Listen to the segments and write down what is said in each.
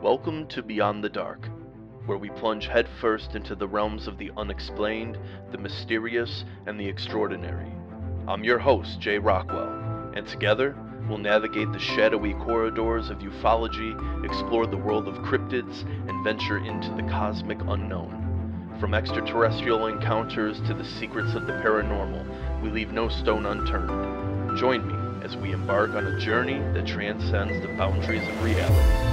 Welcome to Beyond the Dark, where we plunge headfirst into the realms of the unexplained, the mysterious, and the extraordinary. I'm your host, Jay Rockwell, and together, we'll navigate the shadowy corridors of ufology, explore the world of cryptids, and venture into the cosmic unknown. From extraterrestrial encounters to the secrets of the paranormal, we leave no stone unturned. Join me as we embark on a journey that transcends the boundaries of reality.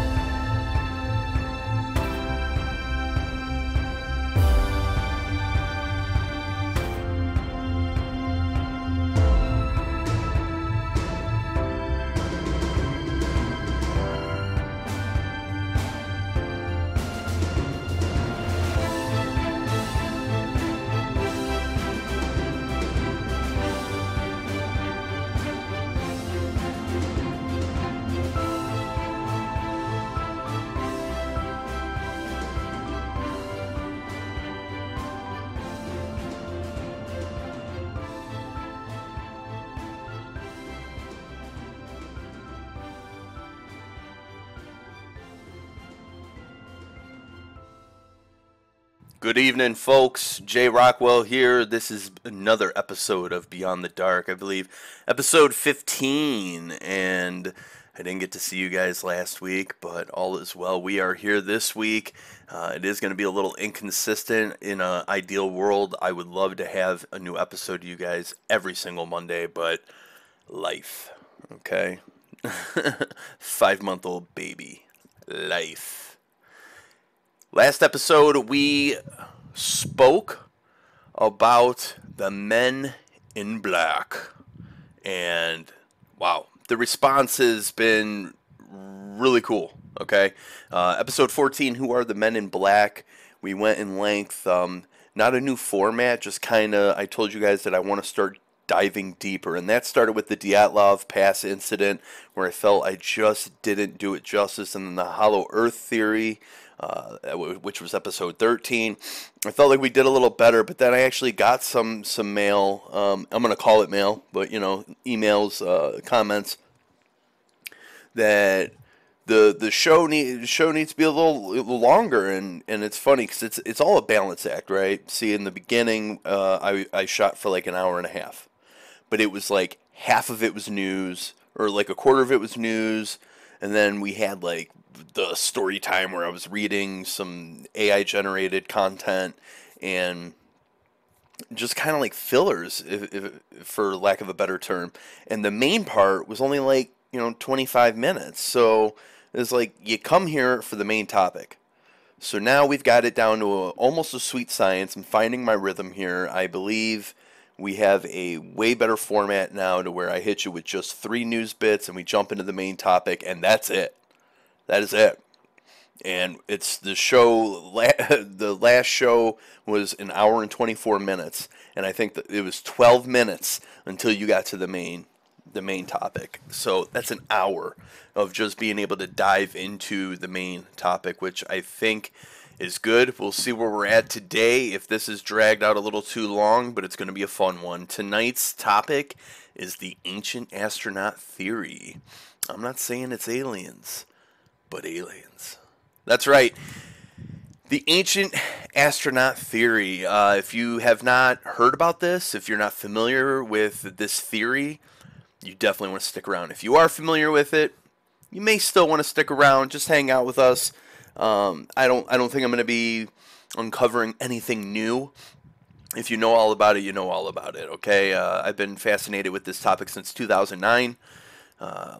Good evening, folks. Jay Rockwell here. This is another episode of Beyond the Dark, I believe, episode 15, and I didn't get to see you guys last week, but all is well. We are here this week. It is going to be a little inconsistent. In an ideal world, I would love to have a new episode to you guys every single Monday, but life, okay? 5-month-old baby. Life. Last episode, we spoke about the men in black, and wow, the response has been really cool, okay? Episode 14, Who Are the Men in Black? We went in length, not a new format, just kind of, I told you guys that I want to start diving deeper, and that started with the Dyatlov Pass incident, where I felt I just didn't do it justice, and then the Hollow Earth Theory, which was episode 13. I felt like we did a little better, but then I actually got some mail. I'm going to call it mail, but emails, comments that the show needs to be a little longer, and it's funny because it's all a balance act, right? See, in the beginning, I shot for like an hour and a half, but it was like half of it was news, or like a quarter of it was news, and then we had like the story time where I was reading some AI generated content and just kind of like fillers, if for lack of a better term. And the main part was only like 25 minutes. So it's like you come here for the main topic. So now we've got it down to almost a sweet science. I'm finding my rhythm here. I believe we have a way better format now to where I hit you with just 3 news bits and we jump into the main topic, and that's it. That is it. And it's the show, the last show was an hour and 24 minutes. And I think that it was 12 minutes until you got to the main topic. So that's an hour of just being able to dive into the main topic, which I think is good. We'll see where we're at today, if this is dragged out a little too long, but it's going to be a fun one. Tonight's topic is the Ancient Astronaut Theory. I'm not saying it's aliens, but aliens. That's right. The Ancient Astronaut Theory. If you have not heard about this, if you're not familiar with this theory, you definitely want to stick around. If you are familiar with it, you may still want to stick around. Just hang out with us. I don't think I'm going to be uncovering anything new. If you know all about it, you know all about it. Okay. I've been fascinated with this topic since 2009.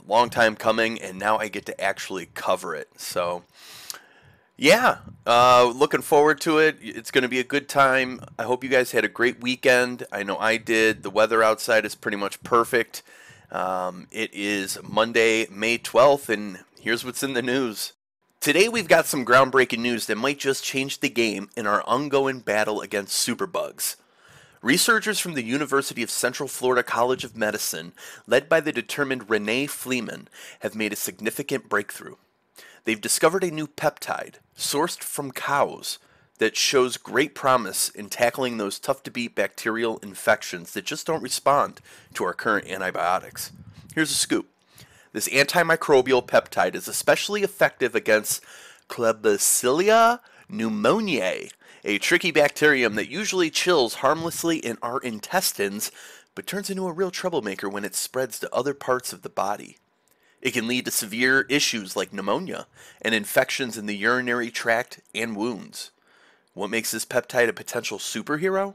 Long time coming, and now I get to actually cover it. So, yeah, looking forward to it. It's going to be a good time. I hope you guys had a great weekend. I know I did. The weather outside is pretty much perfect. It is Monday, May 12th, and here's what's in the news. Today we've got some groundbreaking news that might just change the game in our ongoing battle against superbugs. Researchers from the University of Central Florida College of Medicine, led by the determined Renee Fleeman, have made a significant breakthrough. They've discovered a new peptide, sourced from cows, that shows great promise in tackling those tough-to-beat bacterial infections that just don't respond to our current antibiotics. Here's a scoop. This antimicrobial peptide is especially effective against Klebsiella pneumoniae, a tricky bacterium that usually chills harmlessly in our intestines, but turns into a real troublemaker when it spreads to other parts of the body. It can lead to severe issues like pneumonia and infections in the urinary tract and wounds. What makes this peptide a potential superhero?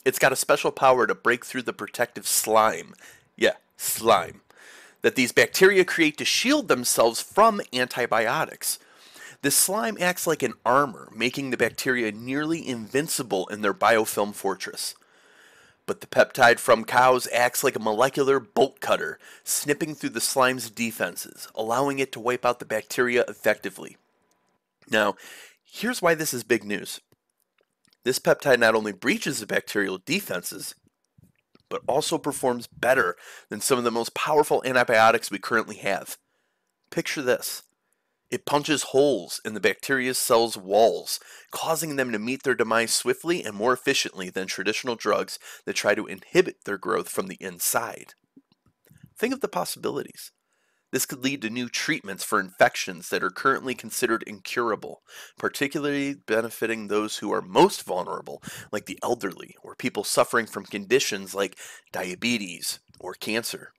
It's got a special power to break through the protective slime. Yeah, slime. That these bacteria create to shield themselves from antibiotics. This slime acts like an armor, making the bacteria nearly invincible in their biofilm fortress. But the peptide from cows acts like a molecular bolt cutter, snipping through the slime's defenses, allowing it to wipe out the bacteria effectively. Now, here's why this is big news. This peptide not only breaches the bacterial defenses, but also performs better than some of the most powerful antibiotics we currently have. Picture this. It punches holes in the bacteria's cells' walls, causing them to meet their demise swiftly and more efficiently than traditional drugs that try to inhibit their growth from the inside. Think of the possibilities. This could lead to new treatments for infections that are currently considered incurable, particularly benefiting those who are most vulnerable, like the elderly or people suffering from conditions like diabetes or cancer.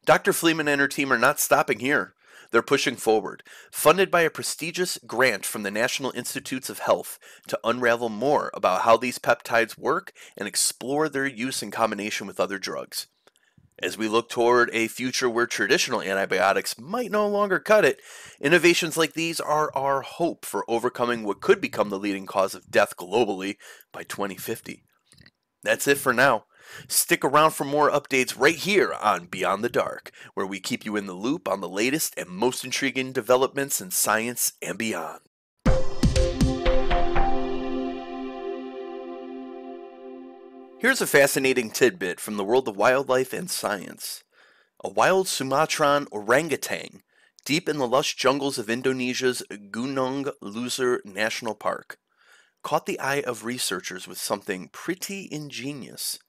Dr. Fleeman and her team are not stopping here. They're pushing forward, funded by a prestigious grant from the National Institutes of Health to unravel more about how these peptides work and explore their use in combination with other drugs. As we look toward a future where traditional antibiotics might no longer cut it, innovations like these are our hope for overcoming what could become the leading cause of death globally by 2050. That's it for now. Stick around for more updates right here on Beyond the Dark, where we keep you in the loop on the latest and most intriguing developments in science and beyond. Here's a fascinating tidbit from the world of wildlife and science. A wild Sumatran orangutan, deep in the lush jungles of Indonesia's Gunung Luzer National Park, caught the eye of researchers with something pretty ingenious.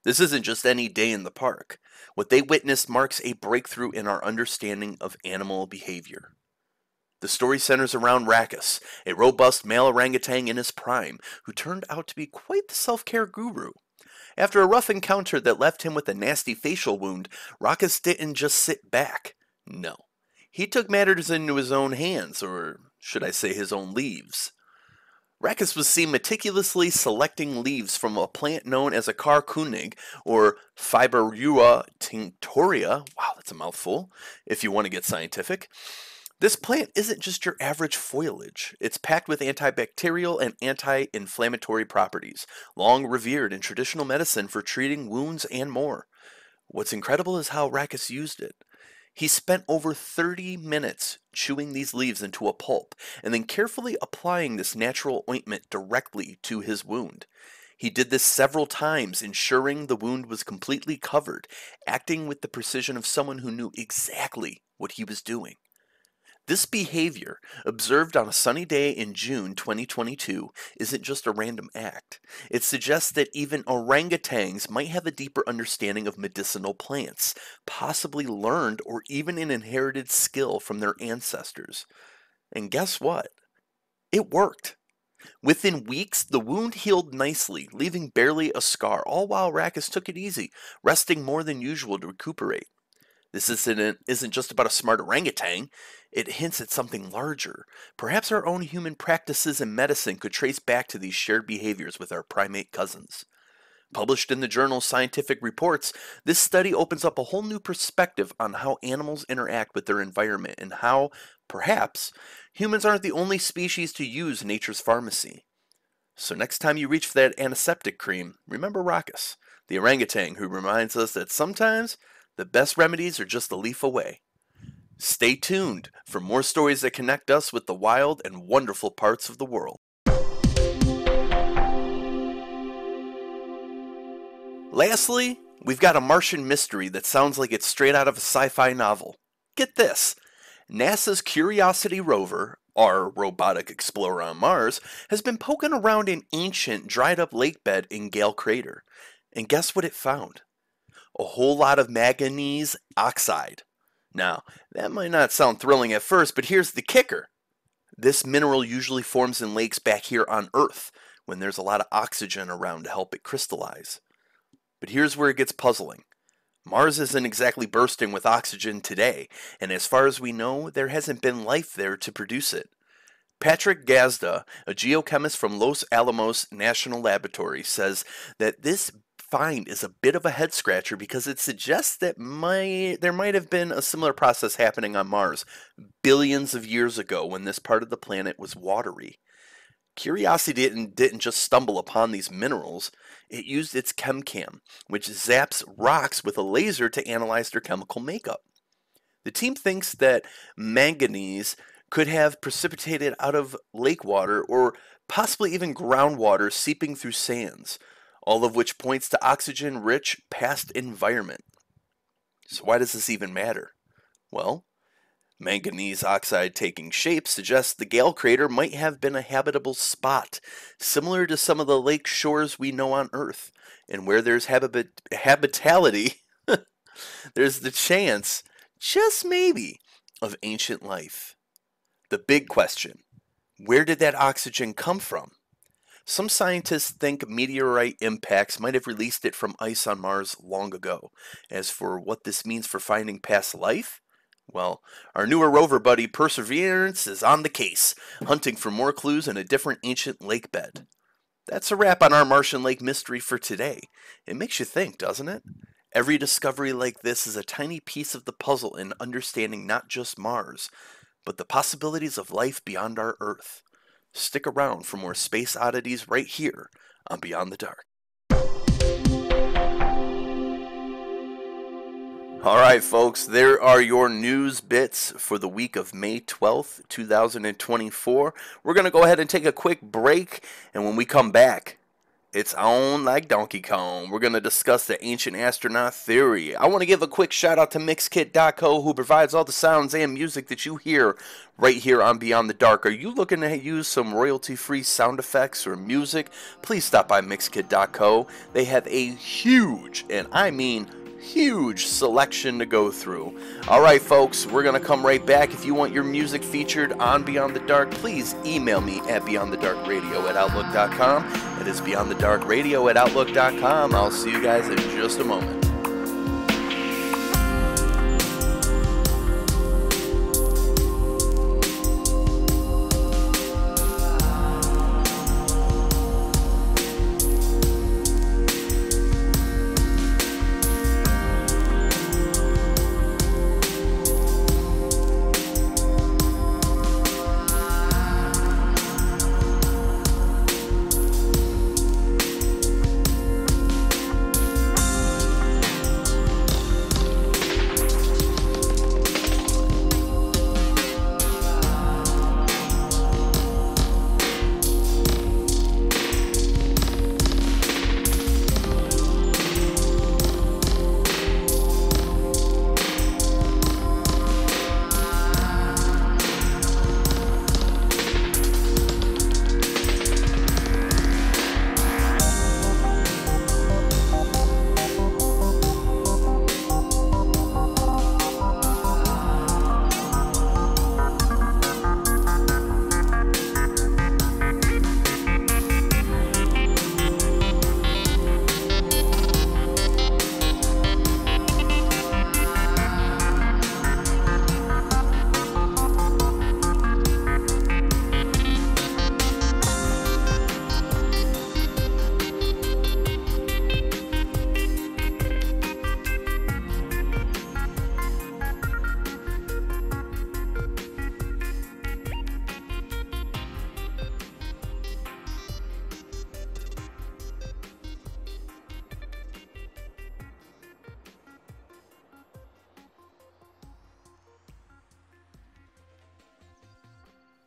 This isn't just any day in the park. What they witnessed marks a breakthrough in our understanding of animal behavior. The story centers around Rakus, a robust male orangutan in his prime, who turned out to be quite the self-care guru. After a rough encounter that left him with a nasty facial wound, Rakus didn't just sit back. No. He took matters into his own hands, or should I say his own leaves. Rakus was seen meticulously selecting leaves from a plant known as a carcoonig, or Fibrua tinctoria. Wow, that's a mouthful, if you want to get scientific. This plant isn't just your average foliage. It's packed with antibacterial and anti-inflammatory properties, long revered in traditional medicine for treating wounds and more. What's incredible is how Rakus used it. He spent over 30 minutes chewing these leaves into a pulp and then carefully applying this natural ointment directly to his wound. He did this several times, ensuring the wound was completely covered, acting with the precision of someone who knew exactly what he was doing. This behavior, observed on a sunny day in June 2022, isn't just a random act. It suggests that even orangutans might have a deeper understanding of medicinal plants, possibly learned or even an inherited skill from their ancestors. And guess what? It worked. Within weeks, the wound healed nicely, leaving barely a scar, all while Rakus took it easy, resting more than usual to recuperate. This incident isn't just about a smart orangutan. It hints at something larger. Perhaps our own human practices in medicine could trace back to these shared behaviors with our primate cousins. Published in the journal Scientific Reports, this study opens up a whole new perspective on how animals interact with their environment and how, perhaps, humans aren't the only species to use nature's pharmacy. So next time you reach for that antiseptic cream, remember Rakus, the orangutan who reminds us that sometimes the best remedies are just a leaf away. Stay tuned for more stories that connect us with the wild and wonderful parts of the world. Lastly, we've got a Martian mystery that sounds like it's straight out of a sci-fi novel. Get this! NASA's Curiosity rover, our robotic explorer on Mars, has been poking around an ancient, dried-up lake bed in Gale Crater. And guess what it found? A whole lot of manganese oxide. Now, that might not sound thrilling at first, but here's the kicker. This mineral usually forms in lakes back here on Earth when there's a lot of oxygen around to help it crystallize. But here's where it gets puzzling. Mars isn't exactly bursting with oxygen today, and as far as we know, there hasn't been life there to produce it. Patrick Gazda, a geochemist from Los Alamos National Laboratory, says that this find is a bit of a head scratcher because it suggests that there might have been a similar process happening on Mars billions of years ago when this part of the planet was watery. Curiosity didn't just stumble upon these minerals, it used its ChemCam, which zaps rocks with a laser to analyze their chemical makeup. The team thinks that manganese could have precipitated out of lake water or possibly even groundwater seeping through sands, all of which points to oxygen-rich past environment. So why does this even matter? Well, manganese oxide taking shape suggests the Gale crater might have been a habitable spot, similar to some of the lake shores we know on Earth, and where there's habitability, there's the chance, just maybe, of ancient life. The big question, where did that oxygen come from? Some scientists think meteorite impacts might have released it from ice on Mars long ago. As for what this means for finding past life, well, our newer rover buddy Perseverance is on the case, hunting for more clues in a different ancient lake bed. That's a wrap on our Martian lake mystery for today. It makes you think, doesn't it? Every discovery like this is a tiny piece of the puzzle in understanding not just Mars, but the possibilities of life beyond our Earth. Stick around for more space oddities right here on Beyond the Dark. Alright folks, there are your news bits for the week of May 12th, 2024. We're going to go ahead and take a quick break, and when we come back, it's on like Donkey Kong. We're going to discuss the Ancient Astronaut Theory. I want to give a quick shout out to Mixkit.co, who provides all the sounds and music that you hear right here on Beyond the Dark. Are you looking to use some royalty-free sound effects or music? Please stop by Mixkit.co. They have a huge, and I mean huge selection to go through. Alright folks, we're going to come right back. If you want your music featured on Beyond the Dark, please email me at beyondthedarkradio@outlook.com. It is beyondthedarkradio@outlook.com. I'll see you guys in just a moment.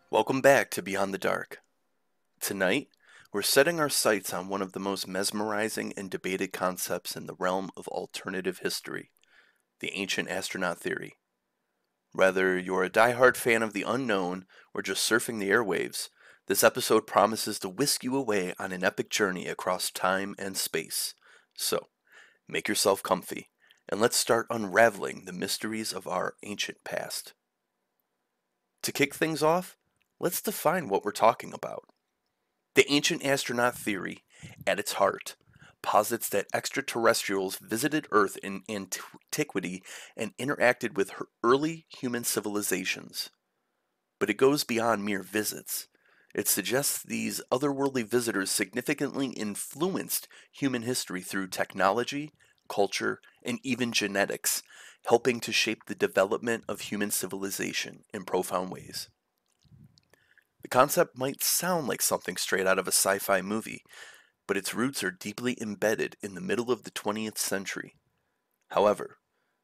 Welcome back to Beyond the Dark. Tonight, we're setting our sights on one of the most mesmerizing and debated concepts in the realm of alternative history, the Ancient Astronaut Theory. Whether you're a diehard fan of the unknown or just surfing the airwaves, this episode promises to whisk you away on an epic journey across time and space. So, make yourself comfy, and let's start unraveling the mysteries of our ancient past. To kick things off, Let's define what we're talking about. The ancient astronaut theory, at its heart, posits that extraterrestrials visited Earth in antiquity and interacted with early human civilizations. But it goes beyond mere visits. It suggests these otherworldly visitors significantly influenced human history through technology, culture, and even genetics, helping to shape the development of human civilization in profound ways. The concept might sound like something straight out of a sci fi movie, but its roots are deeply embedded in the middle of the 20th century. However,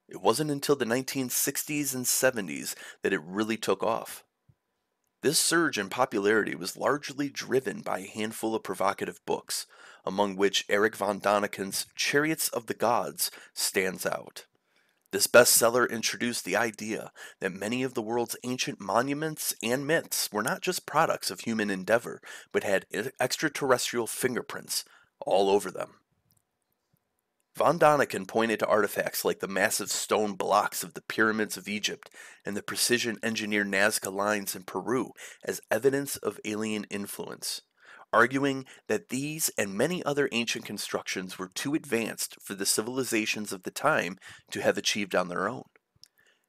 it wasn't until the 1960s and 70s that it really took off. This surge in popularity was largely driven by a handful of provocative books, among which Erich von Daniken's Chariots of the Gods stands out. This bestseller introduced the idea that many of the world's ancient monuments and myths were not just products of human endeavor, but had extraterrestrial fingerprints all over them. Von Daniken pointed to artifacts like the massive stone blocks of the pyramids of Egypt and the precision engineered Nazca lines in Peru as evidence of alien influence, arguing that these and many other ancient constructions were too advanced for the civilizations of the time to have achieved on their own.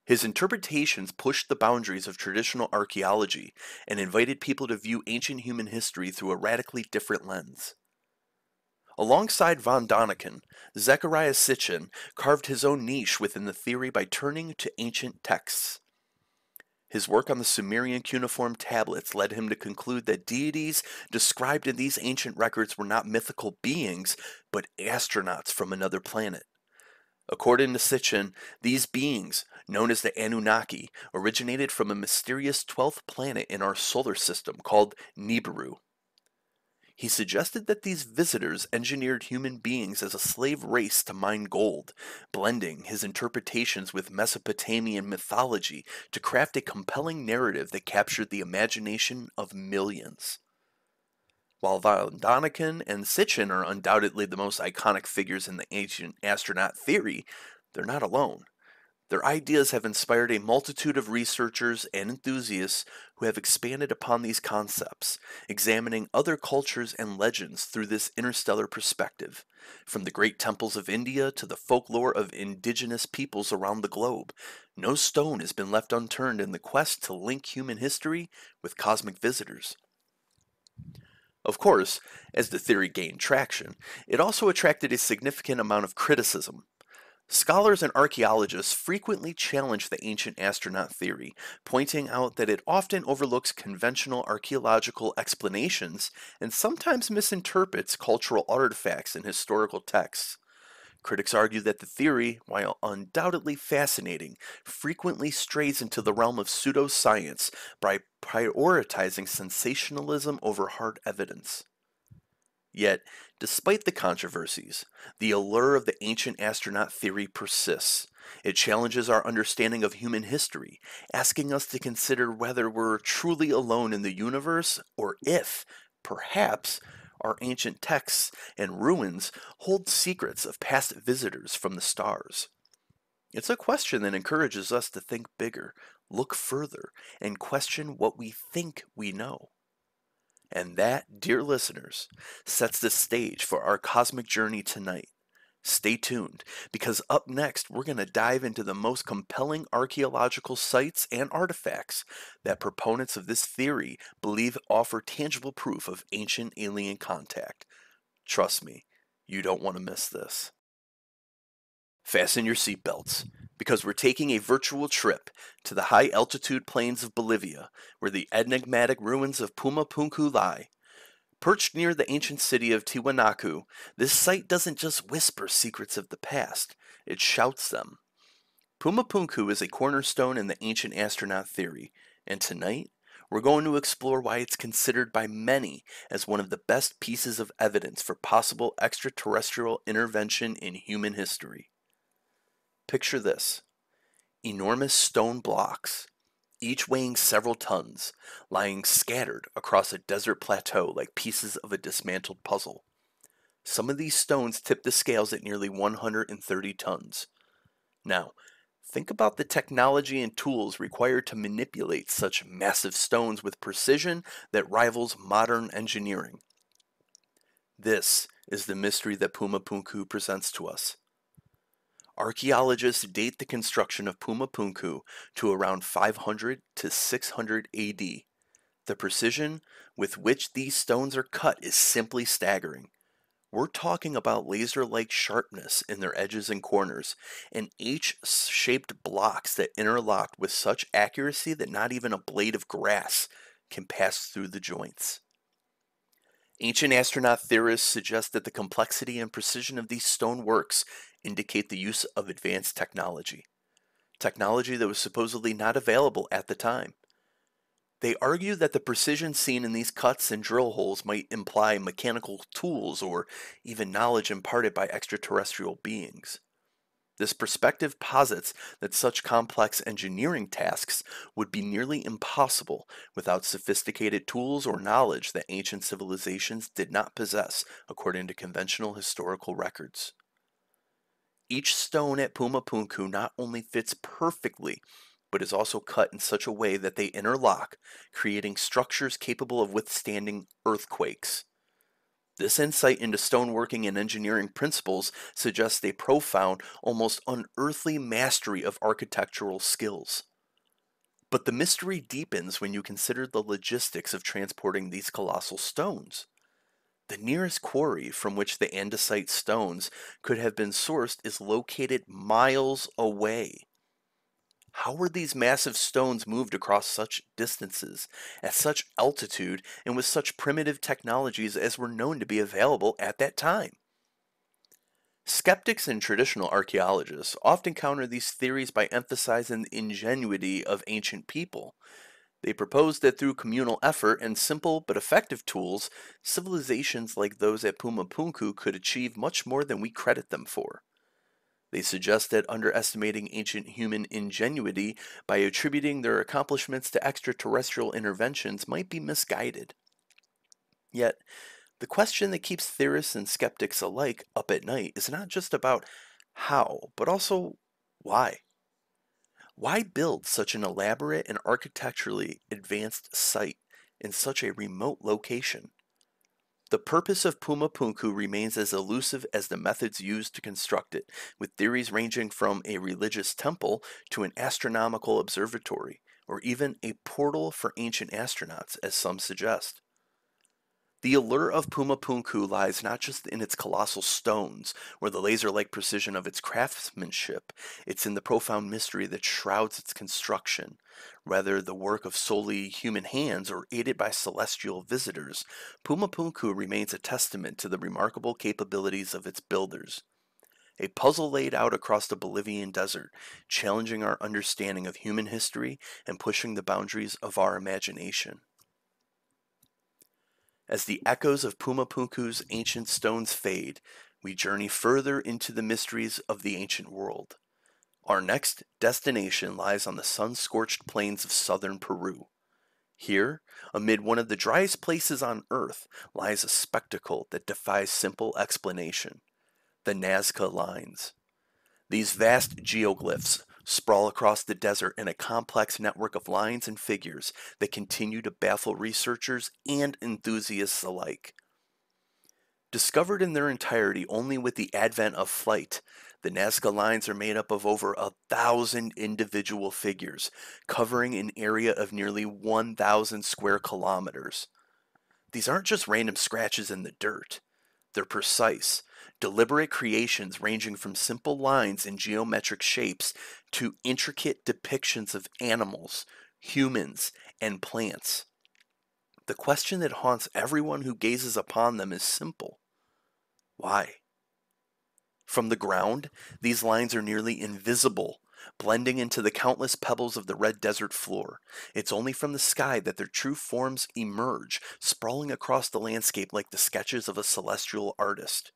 His interpretations pushed the boundaries of traditional archaeology and invited people to view ancient human history through a radically different lens. Alongside von Daniken, Zecharia Sitchin carved his own niche within the theory by turning to ancient texts. His work on the Sumerian cuneiform tablets led him to conclude that deities described in these ancient records were not mythical beings, but astronauts from another planet. According to Sitchin, these beings, known as the Anunnaki, originated from a mysterious 12th planet in our solar system called Nibiru. He suggested that these visitors engineered human beings as a slave race to mine gold, blending his interpretations with Mesopotamian mythology to craft a compelling narrative that captured the imagination of millions. While von Daniken and Sitchin are undoubtedly the most iconic figures in the ancient astronaut theory, they're not alone. Their ideas have inspired a multitude of researchers and enthusiasts who have expanded upon these concepts, examining other cultures and legends through this interstellar perspective. From the great temples of India to the folklore of indigenous peoples around the globe, no stone has been left unturned in the quest to link human history with cosmic visitors. Of course, as the theory gained traction, it also attracted a significant amount of criticism. Scholars and archaeologists frequently challenge the ancient astronaut theory, pointing out that it often overlooks conventional archaeological explanations and sometimes misinterprets cultural artifacts and historical texts. Critics argue that the theory, while undoubtedly fascinating, frequently strays into the realm of pseudoscience by prioritizing sensationalism over hard evidence. Yet, despite the controversies, the allure of the ancient astronaut theory persists. It challenges our understanding of human history, asking us to consider whether we're truly alone in the universe or if, perhaps, our ancient texts and ruins hold secrets of past visitors from the stars. It's a question that encourages us to think bigger, look further, and question what we think we know. And that, dear listeners, sets the stage for our cosmic journey tonight. Stay tuned, because up next we're going to dive into the most compelling archaeological sites and artifacts that proponents of this theory believe offer tangible proof of ancient alien contact. Trust me, you don't want to miss this. Fasten your seatbelts, because we're taking a virtual trip to the high altitude plains of Bolivia, where the enigmatic ruins of Puma Punku lie. Perched near the ancient city of Tiwanaku, this site doesn't just whisper secrets of the past, it shouts them. Puma Punku is a cornerstone in the ancient astronaut theory, and tonight we're going to explore why it's considered by many as one of the best pieces of evidence for possible extraterrestrial intervention in human history. Picture this: enormous stone blocks, each weighing several tons, lying scattered across a desert plateau like pieces of a dismantled puzzle. Some of these stones tip the scales at nearly 130 tons. Now, Think about the technology and tools required to manipulate such massive stones with precision that rivals modern engineering. This is the mystery that Pumapunku presents to us. Archaeologists date the construction of Pumapunku to around 500 to 600 AD. The precision with which these stones are cut is simply staggering. We're talking about laser-like sharpness in their edges and corners, and H-shaped blocks that interlock with such accuracy that not even a blade of grass can pass through the joints. Ancient astronaut theorists suggest that the complexity and precision of these stone works indicate the use of advanced technology that was supposedly not available at the time. They argue that the precision seen in these cuts and drill holes might imply mechanical tools or even knowledge imparted by extraterrestrial beings. This perspective posits that such complex engineering tasks would be nearly impossible without sophisticated tools or knowledge that ancient civilizations did not possess, according to conventional historical records. Each stone at Pumapunku not only fits perfectly, but is also cut in such a way that they interlock, creating structures capable of withstanding earthquakes. This insight into stoneworking and engineering principles suggests a profound, almost unearthly mastery of architectural skills. But the mystery deepens when you consider the logistics of transporting these colossal stones. The nearest quarry from which the andesite stones could have been sourced is located miles away. How were these massive stones moved across such distances, at such altitude, and with such primitive technologies as were known to be available at that time? Skeptics and traditional archaeologists often counter these theories by emphasizing the ingenuity of ancient people. They propose that through communal effort and simple but effective tools, civilizations like those at Pumapunku could achieve much more than we credit them for. They suggest that underestimating ancient human ingenuity by attributing their accomplishments to extraterrestrial interventions might be misguided. Yet, the question that keeps theorists and skeptics alike up at night is not just about how, but also why. Why build such an elaborate and architecturally advanced site in such a remote location? The purpose of Pumapunku remains as elusive as the methods used to construct it, with theories ranging from a religious temple to an astronomical observatory, or even a portal for ancient astronauts, as some suggest. The allure of Pumapunku lies not just in its colossal stones or the laser-like precision of its craftsmanship, it's in the profound mystery that shrouds its construction. Whether the work of solely human hands or aided by celestial visitors, Pumapunku remains a testament to the remarkable capabilities of its builders. A puzzle laid out across the Bolivian desert, challenging our understanding of human history and pushing the boundaries of our imagination. As the echoes of Pumapunku's ancient stones fade, we journey further into the mysteries of the ancient world. Our next destination lies on the sun-scorched plains of southern Peru. Here, amid one of the driest places on Earth, lies a spectacle that defies simple explanation: the Nazca Lines. These vast geoglyphs sprawl across the desert in a complex network of lines and figures that continue to baffle researchers and enthusiasts alike. Discovered in their entirety only with the advent of flight, the Nazca Lines are made up of over 1,000 individual figures, covering an area of nearly 1,000 square kilometers. These aren't just random scratches in the dirt. They're precise, deliberate creations ranging from simple lines and geometric shapes to intricate depictions of animals, humans, and plants. The question that haunts everyone who gazes upon them is simple: why? From the ground, these lines are nearly invisible, blending into the countless pebbles of the red desert floor. It's only from the sky that their true forms emerge, sprawling across the landscape like the sketches of a celestial artist.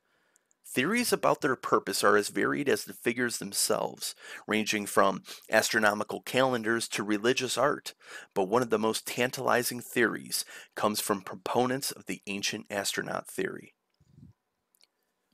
Theories about their purpose are as varied as the figures themselves, ranging from astronomical calendars to religious art, but one of the most tantalizing theories comes from proponents of the ancient astronaut theory.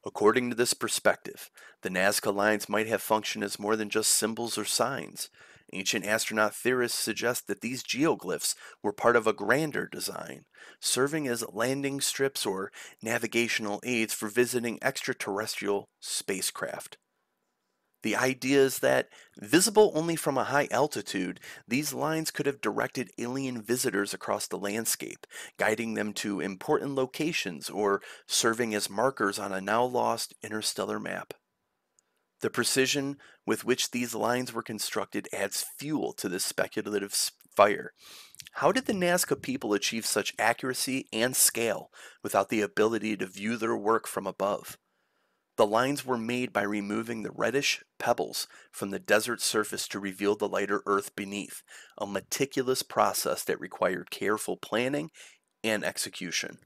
According to this perspective, the Nazca lines might have functioned as more than just symbols or signs. Ancient astronaut theorists suggest that these geoglyphs were part of a grander design, serving as landing strips or navigational aids for visiting extraterrestrial spacecraft. The idea is that, visible only from a high altitude, these lines could have directed alien visitors across the landscape, guiding them to important locations or serving as markers on a now lost interstellar map. The precision with which these lines were constructed adds fuel to this speculative fire. How did the Nazca people achieve such accuracy and scale without the ability to view their work from above? The lines were made by removing the reddish pebbles from the desert surface to reveal the lighter earth beneath, a meticulous process that required careful planning and execution.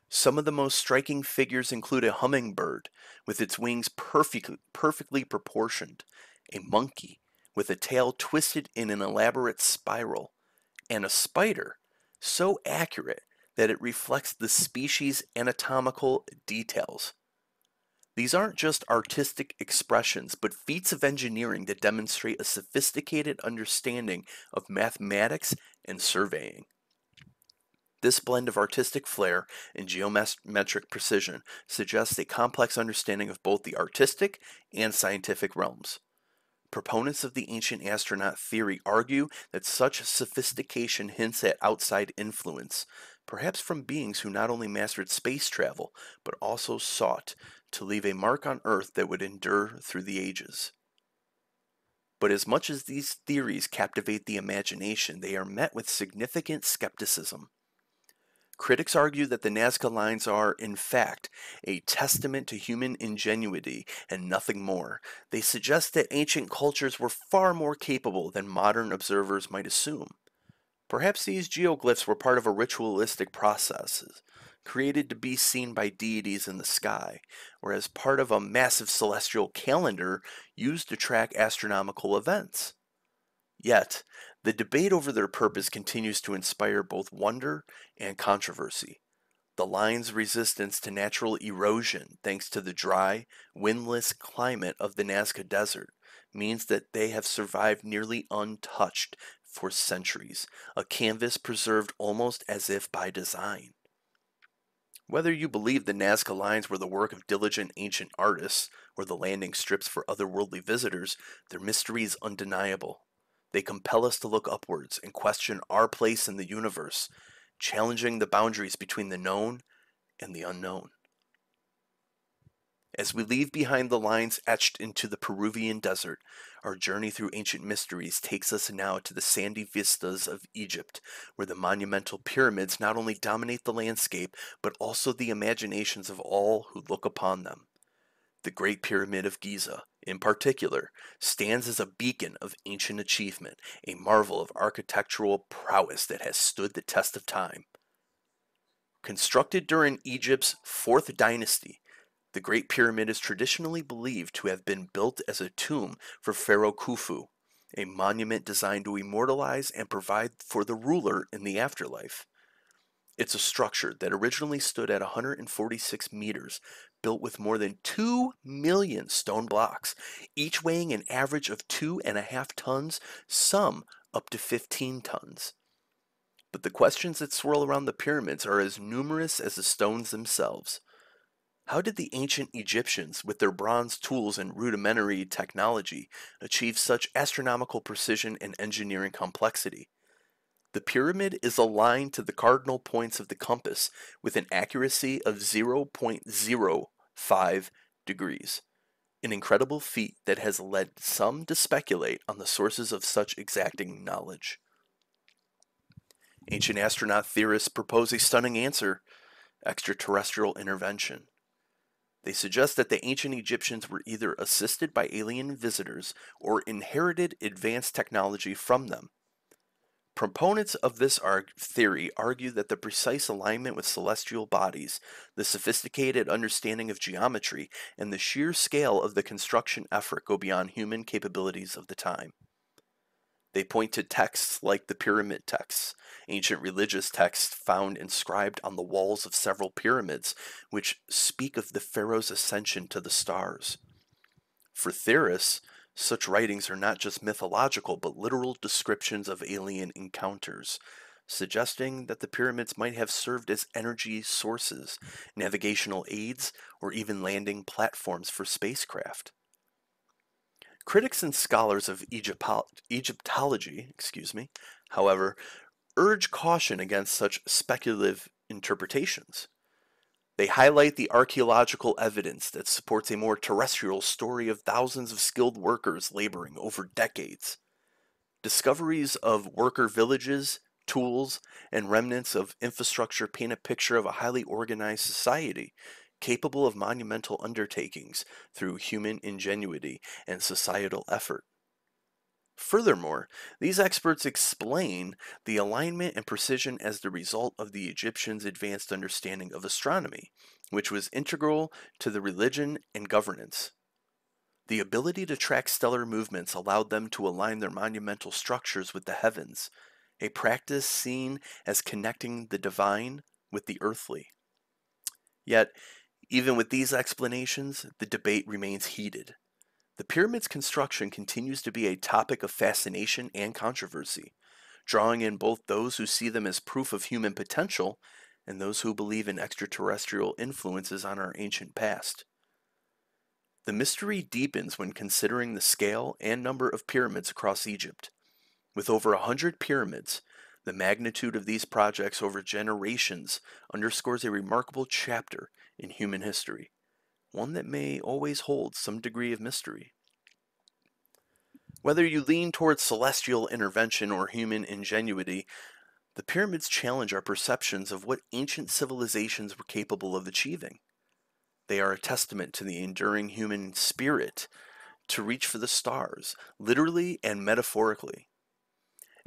Some of the most striking figures include a hummingbird with its wings perfectly proportioned, a monkey with a tail twisted in an elaborate spiral, and a spider so accurate that it reflects the species' anatomical details. These aren't just artistic expressions, but feats of engineering that demonstrate a sophisticated understanding of mathematics and surveying. This blend of artistic flair and geometric precision suggests a complex understanding of both the artistic and scientific realms. Proponents of the ancient astronaut theory argue that such sophistication hints at outside influence, perhaps from beings who not only mastered space travel, but also sought to leave a mark on Earth that would endure through the ages. But as much as these theories captivate the imagination, they are met with significant skepticism. Critics argue that the Nazca lines are, in fact, a testament to human ingenuity and nothing more. They suggest that ancient cultures were far more capable than modern observers might assume. Perhaps these geoglyphs were part of a ritualistic process, created to be seen by deities in the sky, or as part of a massive celestial calendar used to track astronomical events. Yet, the debate over their purpose continues to inspire both wonder and controversy. The line's resistance to natural erosion, thanks to the dry, windless climate of the Nazca Desert, means that they have survived nearly untouched for centuries, a canvas preserved almost as if by design. Whether you believe the Nazca lines were the work of diligent ancient artists or the landing strips for otherworldly visitors, their mystery is undeniable. They compel us to look upwards and question our place in the universe, challenging the boundaries between the known and the unknown. As we leave behind the lines etched into the Peruvian desert, our journey through ancient mysteries takes us now to the sandy vistas of Egypt, where the monumental pyramids not only dominate the landscape, but also the imaginations of all who look upon them. The Great Pyramid of Giza, in particular, stands as a beacon of ancient achievement, a marvel of architectural prowess that has stood the test of time. Constructed during Egypt's 4th dynasty, the Great Pyramid is traditionally believed to have been built as a tomb for Pharaoh Khufu, a monument designed to immortalize and provide for the ruler in the afterlife. It's a structure that originally stood at 146 meters, built with more than 2 million stone blocks, each weighing an average of 2.5 tons, some up to 15 tons. But the questions that swirl around the pyramids are as numerous as the stones themselves. How did the ancient Egyptians, with their bronze tools and rudimentary technology, achieve such astronomical precision and engineering complexity? The pyramid is aligned to the cardinal points of the compass with an accuracy of 0.05 degrees, an incredible feat that has led some to speculate on the sources of such exacting knowledge. Ancient astronaut theorists propose a stunning answer: extraterrestrial intervention. They suggest that the ancient Egyptians were either assisted by alien visitors or inherited advanced technology from them. Proponents of this theory argue that the precise alignment with celestial bodies, the sophisticated understanding of geometry, and the sheer scale of the construction effort go beyond human capabilities of the time. They point to texts like the pyramid texts, ancient religious texts found inscribed on the walls of several pyramids, which speak of the pharaoh's ascension to the stars. For theorists, such writings are not just mythological but literal descriptions of alien encounters, suggesting that the pyramids might have served as energy sources, navigational aids, or even landing platforms for spacecraft. Critics and scholars of Egyptology, however, urge caution against such speculative interpretations. They highlight the archaeological evidence that supports a more terrestrial story of thousands of skilled workers laboring over decades. Discoveries of worker villages, tools, and remnants of infrastructure paint a picture of a highly organized society, capable of monumental undertakings through human ingenuity and societal effort. Furthermore, these experts explain the alignment and precision as the result of the Egyptians' advanced understanding of astronomy, which was integral to the religion and governance. The ability to track stellar movements allowed them to align their monumental structures with the heavens, a practice seen as connecting the divine with the earthly. Yet, even with these explanations, the debate remains heated. The pyramid's construction continues to be a topic of fascination and controversy, drawing in both those who see them as proof of human potential and those who believe in extraterrestrial influences on our ancient past. The mystery deepens when considering the scale and number of pyramids across Egypt. With over 100 pyramids, the magnitude of these projects over generations underscores a remarkable chapter in human history, one that may always hold some degree of mystery. Whether you lean towards celestial intervention or human ingenuity, the pyramids challenge our perceptions of what ancient civilizations were capable of achieving. They are a testament to the enduring human spirit to reach for the stars, literally and metaphorically.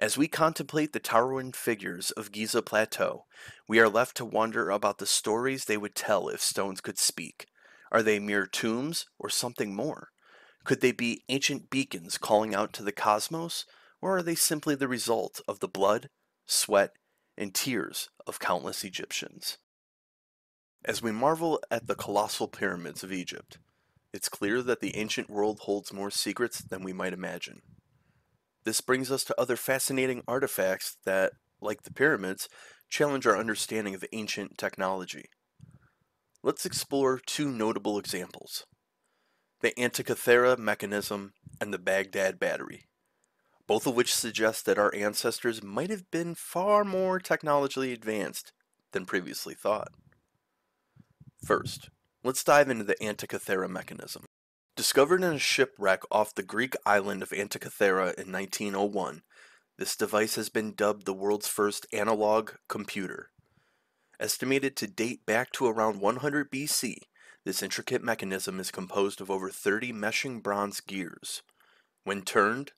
As we contemplate the towering figures of Giza Plateau, we are left to wonder about the stories they would tell if stones could speak. Are they mere tombs or something more? Could they be ancient beacons calling out to the cosmos, or are they simply the result of the blood, sweat, and tears of countless Egyptians? As we marvel at the colossal pyramids of Egypt, it's clear that the ancient world holds more secrets than we might imagine. This brings us to other fascinating artifacts that, like the pyramids, challenge our understanding of ancient technology. Let's explore two notable examples: the Antikythera mechanism and the Baghdad battery, both of which suggest that our ancestors might have been far more technologically advanced than previously thought. First, let's dive into the Antikythera mechanism. Discovered in a shipwreck off the Greek island of Antikythera in 1901, this device has been dubbed the world's first analog computer. Estimated to date back to around 100 BC, this intricate mechanism is composed of over 30 meshing bronze gears. When turned,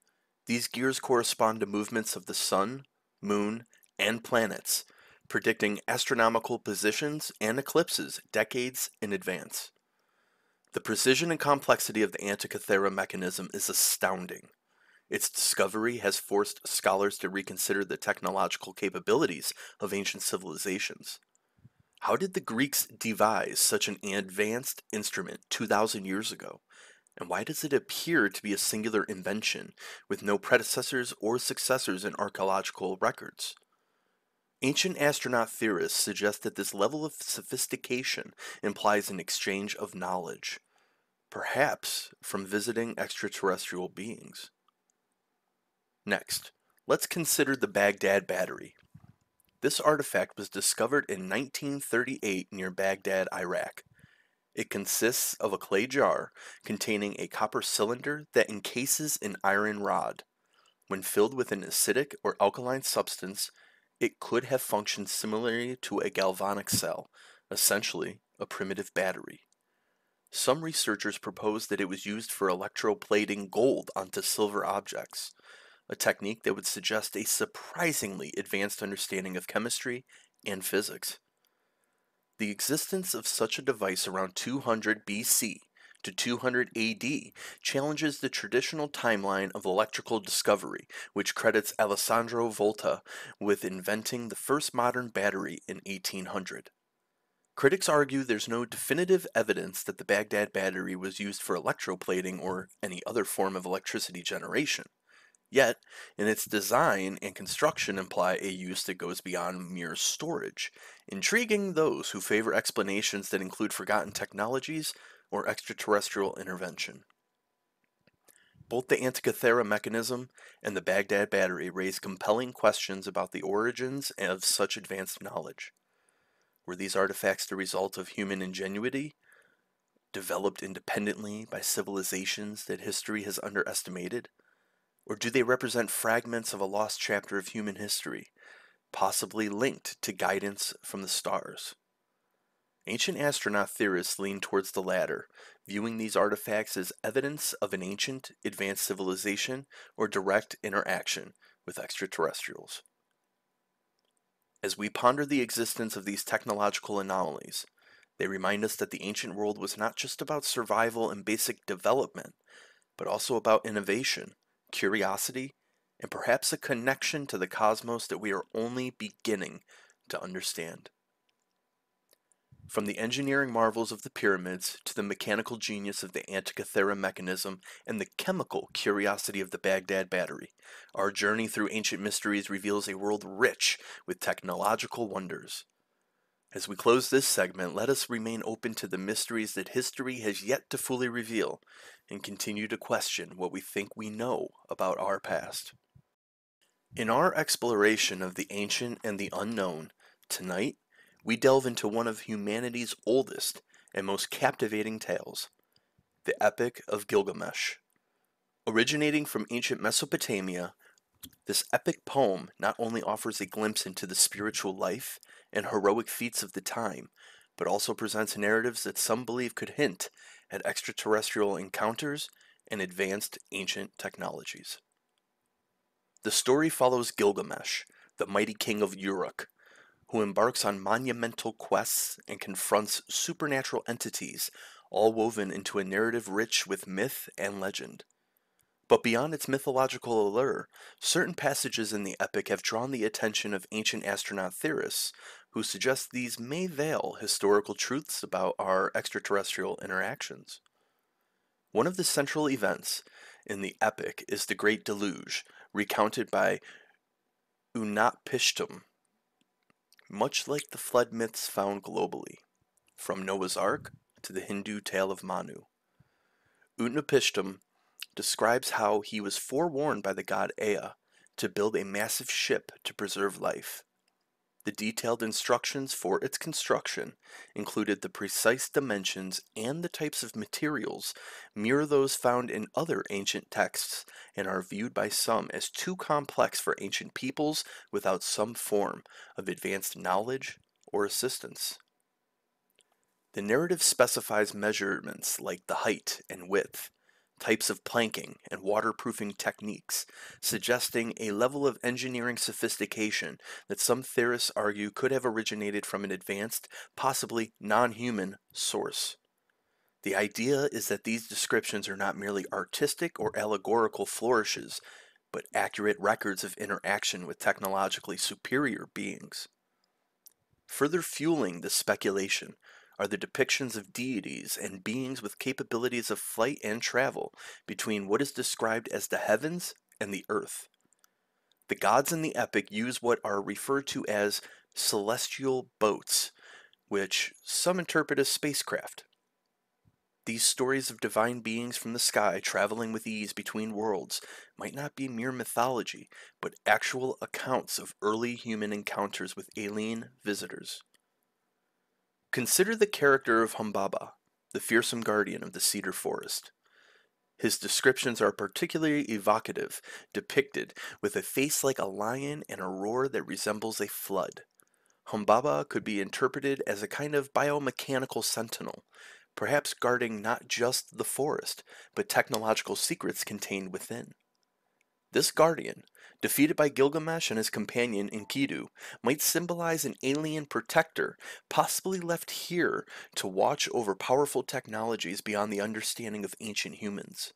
these gears correspond to movements of the sun, moon, and planets, predicting astronomical positions and eclipses decades in advance. The precision and complexity of the Antikythera mechanism is astounding. Its discovery has forced scholars to reconsider the technological capabilities of ancient civilizations. How did the Greeks devise such an advanced instrument 2,000 years ago? And why does it appear to be a singular invention, with no predecessors or successors in archaeological records? Ancient astronaut theorists suggest that this level of sophistication implies an exchange of knowledge, perhaps from visiting extraterrestrial beings. Next, let's consider the Baghdad battery. This artifact was discovered in 1938 near Baghdad, Iraq. It consists of a clay jar containing a copper cylinder that encases an iron rod. When filled with an acidic or alkaline substance, it could have functioned similarly to a galvanic cell, essentially a primitive battery. Some researchers propose that it was used for electroplating gold onto silver objects, a technique that would suggest a surprisingly advanced understanding of chemistry and physics. The existence of such a device around 200 BC to 200 AD challenges the traditional timeline of electrical discovery, which credits Alessandro Volta with inventing the first modern battery in 1800. Critics argue there's no definitive evidence that the Baghdad battery was used for electroplating or any other form of electricity generation. Yet, in its design and construction imply a use that goes beyond mere storage, intriguing those who favor explanations that include forgotten technologies or extraterrestrial intervention. Both the Antikythera mechanism and the Baghdad battery raise compelling questions about the origins of such advanced knowledge. Were these artifacts the result of human ingenuity, developed independently by civilizations that history has underestimated? Or do they represent fragments of a lost chapter of human history, possibly linked to guidance from the stars? Ancient astronaut theorists lean towards the latter, viewing these artifacts as evidence of an ancient, advanced civilization or direct interaction with extraterrestrials. As we ponder the existence of these technological anomalies, they remind us that the ancient world was not just about survival and basic development, but also about innovation, curiosity, and perhaps a connection to the cosmos that we are only beginning to understand. From the engineering marvels of the pyramids to the mechanical genius of the Antikythera mechanism and the chemical curiosity of the Baghdad battery, our journey through ancient mysteries reveals a world rich with technological wonders. As we close this segment, let us remain open to the mysteries that history has yet to fully reveal and continue to question what we think we know about our past. In our exploration of the ancient and the unknown, tonight, we delve into one of humanity's oldest and most captivating tales, the Epic of Gilgamesh. Originating from ancient Mesopotamia, this epic poem not only offers a glimpse into the spiritual life and heroic feats of the time, but also presents narratives that some believe could hint at extraterrestrial encounters and advanced ancient technologies. The story follows Gilgamesh, the mighty king of Uruk, who embarks on monumental quests and confronts supernatural entities, all woven into a narrative rich with myth and legend. But beyond its mythological allure, certain passages in the epic have drawn the attention of ancient astronaut theorists, who suggest these may veil historical truths about our extraterrestrial interactions. One of the central events in the epic is the Great Deluge, recounted by Utnapishtim, much like the flood myths found globally, from Noah's Ark to the Hindu tale of Manu. Utnapishtim describes how he was forewarned by the god Ea to build a massive ship to preserve life. The detailed instructions for its construction included the precise dimensions and the types of materials mirror those found in other ancient texts and are viewed by some as too complex for ancient peoples without some form of advanced knowledge or assistance. The narrative specifies measurements like the height and width, types of planking and waterproofing techniques, suggesting a level of engineering sophistication that some theorists argue could have originated from an advanced, possibly non-human, source. The idea is that these descriptions are not merely artistic or allegorical flourishes, but accurate records of interaction with technologically superior beings. Further fueling this speculation are the depictions of deities and beings with capabilities of flight and travel between what is described as the heavens and the earth. The gods in the epic use what are referred to as celestial boats, which some interpret as spacecraft. These stories of divine beings from the sky traveling with ease between worlds might not be mere mythology, but actual accounts of early human encounters with alien visitors. Consider the character of Humbaba, the fearsome guardian of the cedar forest. His descriptions are particularly evocative, depicted with a face like a lion and a roar that resembles a flood. Humbaba could be interpreted as a kind of biomechanical sentinel, perhaps guarding not just the forest, but technological secrets contained within. This guardian, defeated by Gilgamesh and his companion Enkidu, might symbolize an alien protector, possibly left here to watch over powerful technologies beyond the understanding of ancient humans.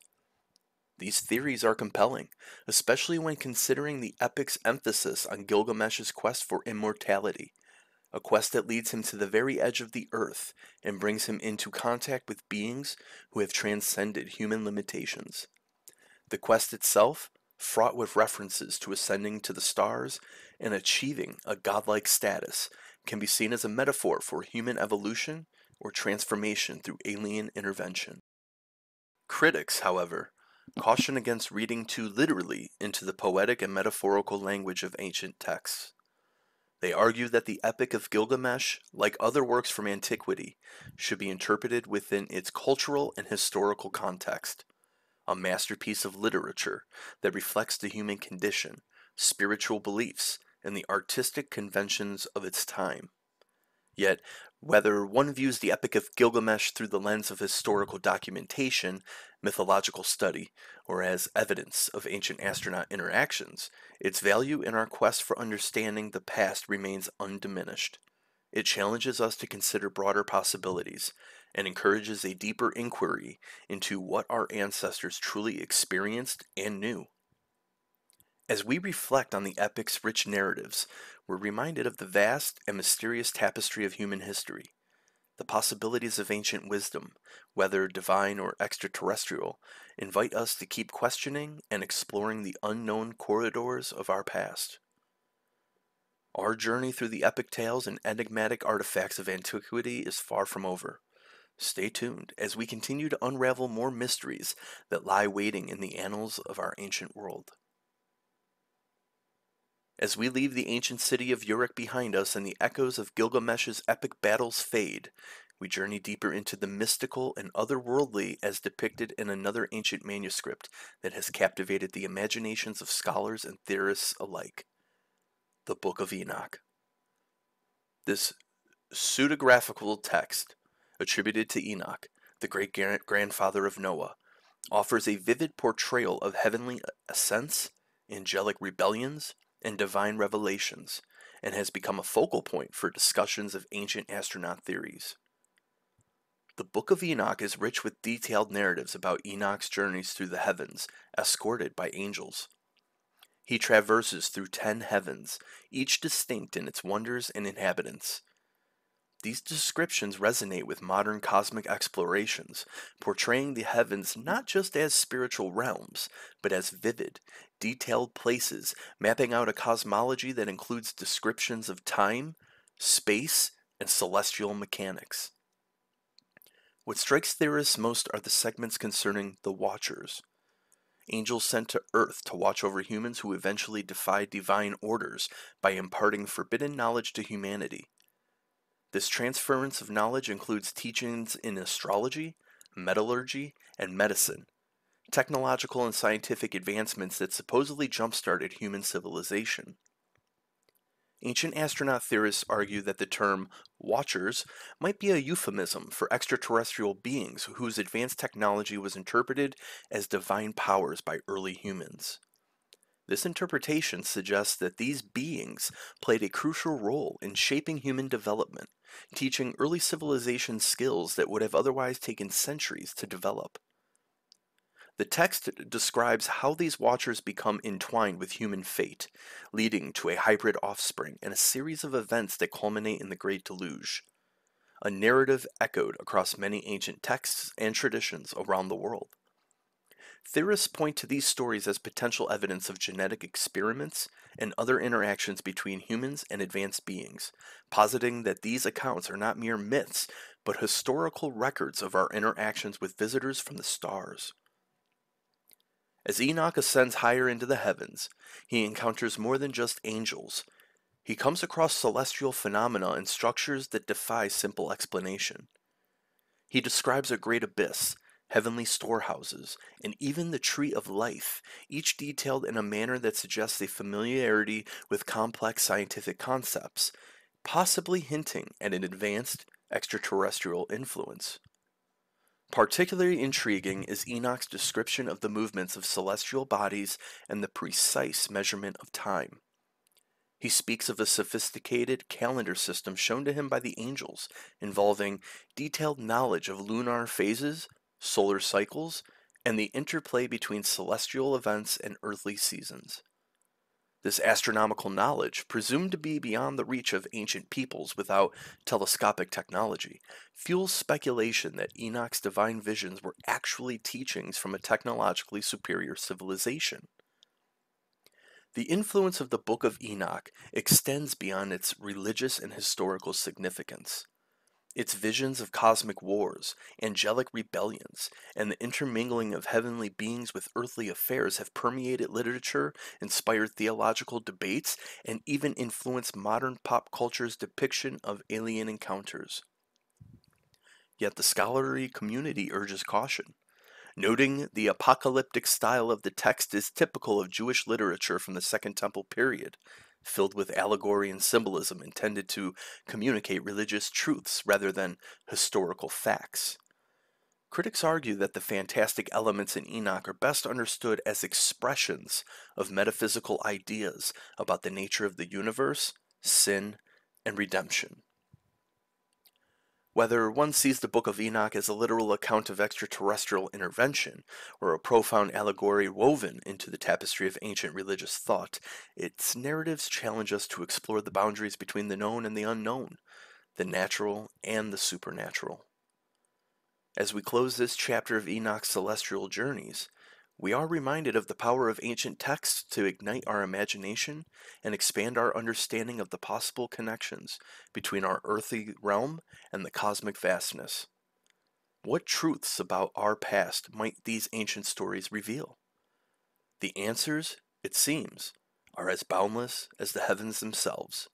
These theories are compelling, especially when considering the epic's emphasis on Gilgamesh's quest for immortality, a quest that leads him to the very edge of the earth and brings him into contact with beings who have transcended human limitations. The quest itself, fraught with references to ascending to the stars and achieving a godlike status, can be seen as a metaphor for human evolution or transformation through alien intervention. Critics, however, caution against reading too literally into the poetic and metaphorical language of ancient texts. They argue that the Epic of Gilgamesh, like other works from antiquity, should be interpreted within its cultural and historical context, a masterpiece of literature that reflects the human condition, spiritual beliefs, and the artistic conventions of its time. Yet, whether one views the Epic of Gilgamesh through the lens of historical documentation, mythological study, or as evidence of ancient astronaut interactions, its value in our quest for understanding the past remains undiminished. It challenges us to consider broader possibilities and encourages a deeper inquiry into what our ancestors truly experienced and knew. As we reflect on the epic's rich narratives, we're reminded of the vast and mysterious tapestry of human history. The possibilities of ancient wisdom, whether divine or extraterrestrial, invite us to keep questioning and exploring the unknown corridors of our past. Our journey through the epic tales and enigmatic artifacts of antiquity is far from over. Stay tuned as we continue to unravel more mysteries that lie waiting in the annals of our ancient world. As we leave the ancient city of Uruk behind us and the echoes of Gilgamesh's epic battles fade, we journey deeper into the mystical and otherworldly as depicted in another ancient manuscript that has captivated the imaginations of scholars and theorists alike, the Book of Enoch. This pseudographical text, attributed to Enoch, the great-grandfather of Noah, offers a vivid portrayal of heavenly ascents, angelic rebellions, and divine revelations, and has become a focal point for discussions of ancient astronaut theories. The Book of Enoch is rich with detailed narratives about Enoch's journeys through the heavens, escorted by angels. He traverses through 10 heavens, each distinct in its wonders and inhabitants. These descriptions resonate with modern cosmic explorations, portraying the heavens not just as spiritual realms, but as vivid, detailed places, mapping out a cosmology that includes descriptions of time, space, and celestial mechanics. What strikes theorists most are the segments concerning the Watchers, angels sent to Earth to watch over humans who eventually defy divine orders by imparting forbidden knowledge to humanity. This transference of knowledge includes teachings in astrology, metallurgy, and medicine, technological and scientific advancements that supposedly jump-started human civilization. Ancient astronaut theorists argue that the term watchers might be a euphemism for extraterrestrial beings whose advanced technology was interpreted as divine powers by early humans. This interpretation suggests that these beings played a crucial role in shaping human development, teaching early civilization skills that would have otherwise taken centuries to develop. The text describes how these watchers become entwined with human fate, leading to a hybrid offspring and a series of events that culminate in the Great Deluge, a narrative echoed across many ancient texts and traditions around the world. Theorists point to these stories as potential evidence of genetic experiments and other interactions between humans and advanced beings, positing that these accounts are not mere myths, but historical records of our interactions with visitors from the stars. As Enoch ascends higher into the heavens, he encounters more than just angels. He comes across celestial phenomena and structures that defy simple explanation. He describes a great abyss, heavenly storehouses, and even the tree of life, each detailed in a manner that suggests a familiarity with complex scientific concepts, possibly hinting at an advanced extraterrestrial influence. Particularly intriguing is Enoch's description of the movements of celestial bodies and the precise measurement of time. He speaks of a sophisticated calendar system shown to him by the angels, involving detailed knowledge of lunar phases, solar cycles, and the interplay between celestial events and earthly seasons. This astronomical knowledge, presumed to be beyond the reach of ancient peoples without telescopic technology, fuels speculation that Enoch's divine visions were actually teachings from a technologically superior civilization. The influence of the Book of Enoch extends beyond its religious and historical significance. Its visions of cosmic wars, angelic rebellions, and the intermingling of heavenly beings with earthly affairs have permeated literature, inspired theological debates, and even influenced modern pop culture's depiction of alien encounters. Yet the scholarly community urges caution, noting the apocalyptic style of the text is typical of Jewish literature from the Second Temple period, filled with allegory and symbolism intended to communicate religious truths rather than historical facts. Critics argue that the fantastic elements in Enoch are best understood as expressions of metaphysical ideas about the nature of the universe, sin, and redemption. Whether one sees the Book of Enoch as a literal account of extraterrestrial intervention, or a profound allegory woven into the tapestry of ancient religious thought, its narratives challenge us to explore the boundaries between the known and the unknown, the natural and the supernatural. As we close this chapter of Enoch's celestial journeys, we are reminded of the power of ancient texts to ignite our imagination and expand our understanding of the possible connections between our earthly realm and the cosmic vastness. What truths about our past might these ancient stories reveal? The answers, it seems, are as boundless as the heavens themselves.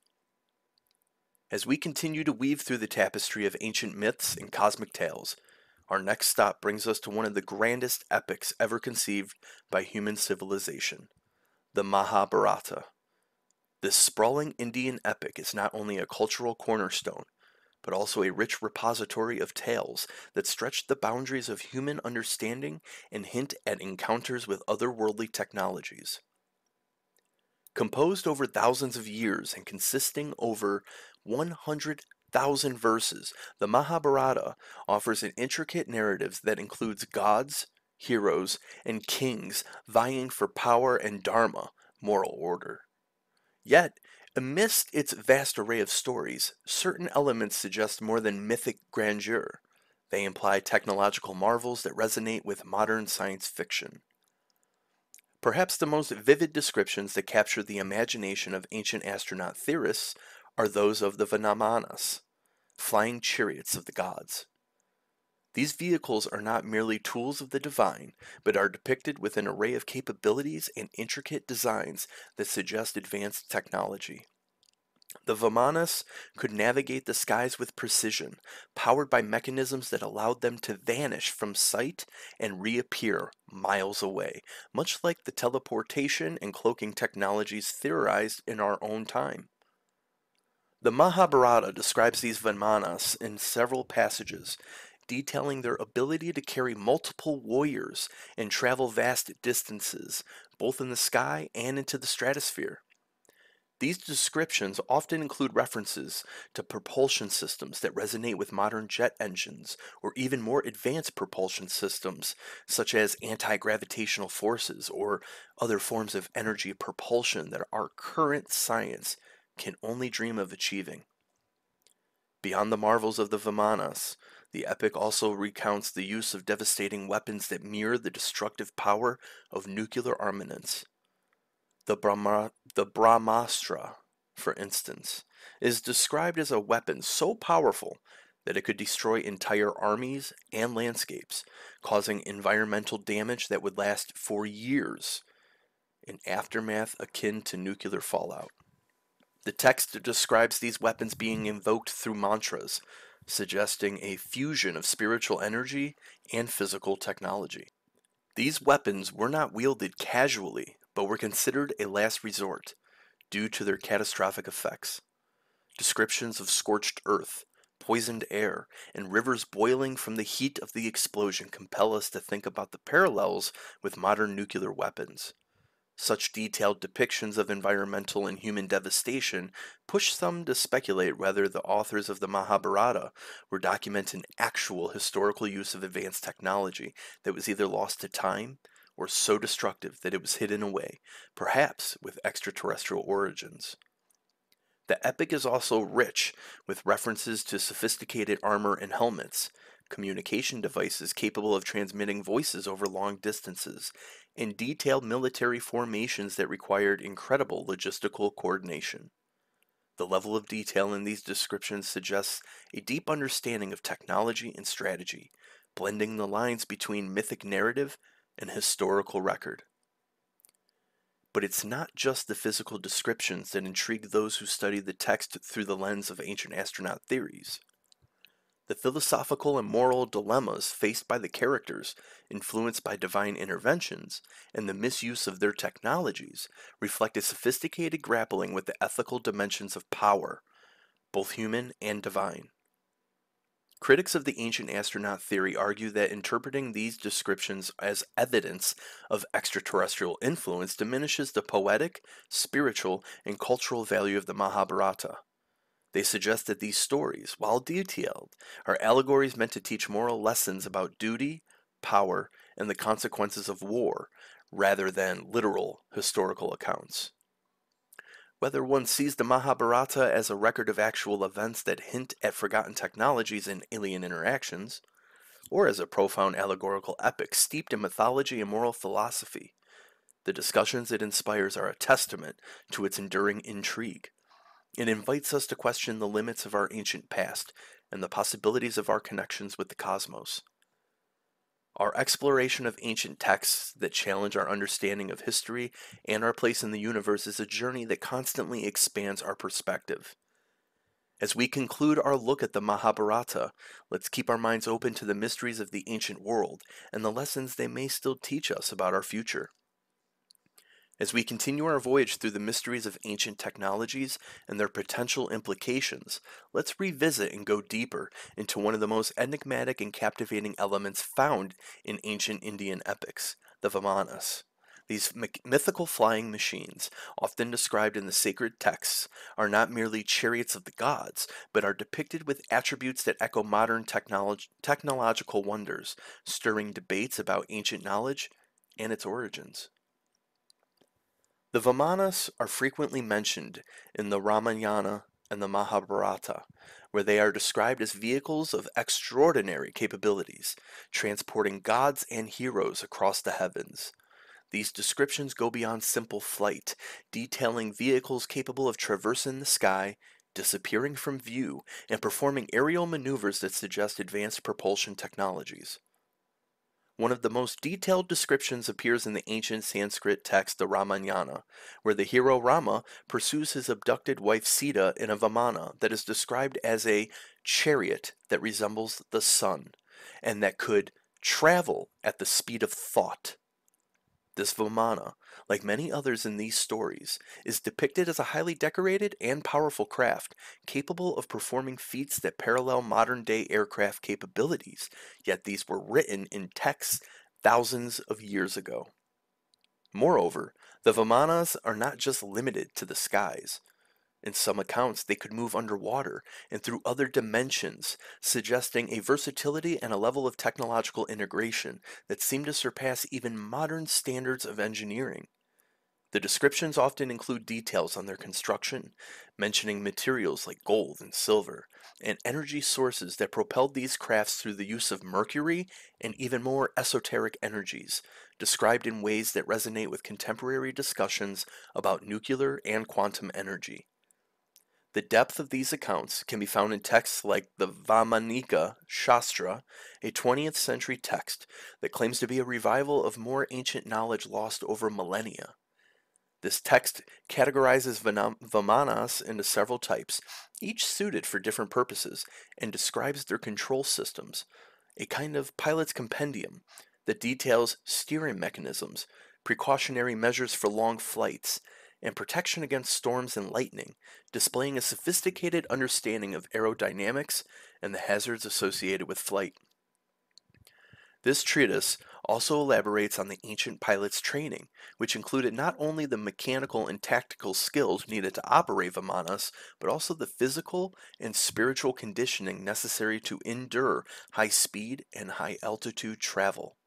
As we continue to weave through the tapestry of ancient myths and cosmic tales, our next stop brings us to one of the grandest epics ever conceived by human civilization, the Mahabharata. This sprawling Indian epic is not only a cultural cornerstone, but also a rich repository of tales that stretch the boundaries of human understanding and hint at encounters with otherworldly technologies. Composed over thousands of years and consisting over 100,000 verses, the Mahabharata offers an intricate narrative that includes gods, heroes, and kings vying for power and dharma, moral order. Yet, amidst its vast array of stories, certain elements suggest more than mythic grandeur. They imply technological marvels that resonate with modern science fiction. Perhaps the most vivid descriptions that capture the imagination of ancient astronaut theorists are those of the Vinamanas, flying chariots of the gods. These vehicles are not merely tools of the divine, but are depicted with an array of capabilities and intricate designs that suggest advanced technology. The Vimanas could navigate the skies with precision, powered by mechanisms that allowed them to vanish from sight and reappear miles away, much like the teleportation and cloaking technologies theorized in our own time. The Mahabharata describes these Vimanas in several passages, detailing their ability to carry multiple warriors and travel vast distances, both in the sky and into the stratosphere. These descriptions often include references to propulsion systems that resonate with modern jet engines, or even more advanced propulsion systems, such as anti-gravitational forces or other forms of energy propulsion that our current science can only dream of achieving. Beyond the marvels of the Vimanas, the epic also recounts the use of devastating weapons that mirror the destructive power of nuclear armaments. The Brahmastra, for instance, is described as a weapon so powerful that it could destroy entire armies and landscapes, causing environmental damage that would last for years, an aftermath akin to nuclear fallout. The text describes these weapons being invoked through mantras, suggesting a fusion of spiritual energy and physical technology. These weapons were not wielded casually, but were considered a last resort due to their catastrophic effects. Descriptions of scorched earth, poisoned air, and rivers boiling from the heat of the explosion compel us to think about the parallels with modern nuclear weapons. Such detailed depictions of environmental and human devastation push some to speculate whether the authors of the Mahabharata were documenting actual historical use of advanced technology that was either lost to time or so destructive that it was hidden away, perhaps with extraterrestrial origins. The epic is also rich with references to sophisticated armor and helmets, communication devices capable of transmitting voices over long distances, and detailed military formations that required incredible logistical coordination. The level of detail in these descriptions suggests a deep understanding of technology and strategy, blending the lines between mythic narrative and historical record. But it's not just the physical descriptions that intrigue those who study the text through the lens of ancient astronaut theories. The philosophical and moral dilemmas faced by the characters, influenced by divine interventions, and the misuse of their technologies, reflect a sophisticated grappling with the ethical dimensions of power, both human and divine. Critics of the ancient astronaut theory argue that interpreting these descriptions as evidence of extraterrestrial influence diminishes the poetic, spiritual, and cultural value of the Mahabharata. They suggest that these stories, while detailed, are allegories meant to teach moral lessons about duty, power, and the consequences of war, rather than literal historical accounts. Whether one sees the Mahabharata as a record of actual events that hint at forgotten technologies and alien interactions, or as a profound allegorical epic steeped in mythology and moral philosophy, the discussions it inspires are a testament to its enduring intrigue. It invites us to question the limits of our ancient past and the possibilities of our connections with the cosmos. Our exploration of ancient texts that challenge our understanding of history and our place in the universe is a journey that constantly expands our perspective. As we conclude our look at the Mahabharata, let's keep our minds open to the mysteries of the ancient world and the lessons they may still teach us about our future. As we continue our voyage through the mysteries of ancient technologies and their potential implications, let's revisit and go deeper into one of the most enigmatic and captivating elements found in ancient Indian epics, the Vimanas. These mythical flying machines, often described in the sacred texts, are not merely chariots of the gods, but are depicted with attributes that echo modern technological wonders, stirring debates about ancient knowledge and its origins. The Vimanas are frequently mentioned in the Ramayana and the Mahabharata, where they are described as vehicles of extraordinary capabilities, transporting gods and heroes across the heavens. These descriptions go beyond simple flight, detailing vehicles capable of traversing the sky, disappearing from view, and performing aerial maneuvers that suggest advanced propulsion technologies. One of the most detailed descriptions appears in the ancient Sanskrit text, the Ramayana, where the hero Rama pursues his abducted wife Sita in a Vimana that is described as a chariot that resembles the sun, and that could travel at the speed of thought. This Vimana, like many others in these stories, is depicted as a highly decorated and powerful craft, capable of performing feats that parallel modern-day aircraft capabilities, yet these were written in texts thousands of years ago. Moreover, the Vimanas are not just limited to the skies. In some accounts, they could move underwater and through other dimensions, suggesting a versatility and a level of technological integration that seem to surpass even modern standards of engineering. The descriptions often include details on their construction, mentioning materials like gold and silver, and energy sources that propelled these crafts through the use of mercury and even more esoteric energies, described in ways that resonate with contemporary discussions about nuclear and quantum energy. The depth of these accounts can be found in texts like the Vaimanika Shastra, a 20th century text that claims to be a revival of more ancient knowledge lost over millennia. This text categorizes Vimanas into several types, each suited for different purposes, and describes their control systems, a kind of pilot's compendium that details steering mechanisms, precautionary measures for long flights, and protection against storms and lightning, displaying a sophisticated understanding of aerodynamics and the hazards associated with flight. This treatise also elaborates on the ancient pilots' training, which included not only the mechanical and tactical skills needed to operate Vimanas, but also the physical and spiritual conditioning necessary to endure high speed and high altitude travel.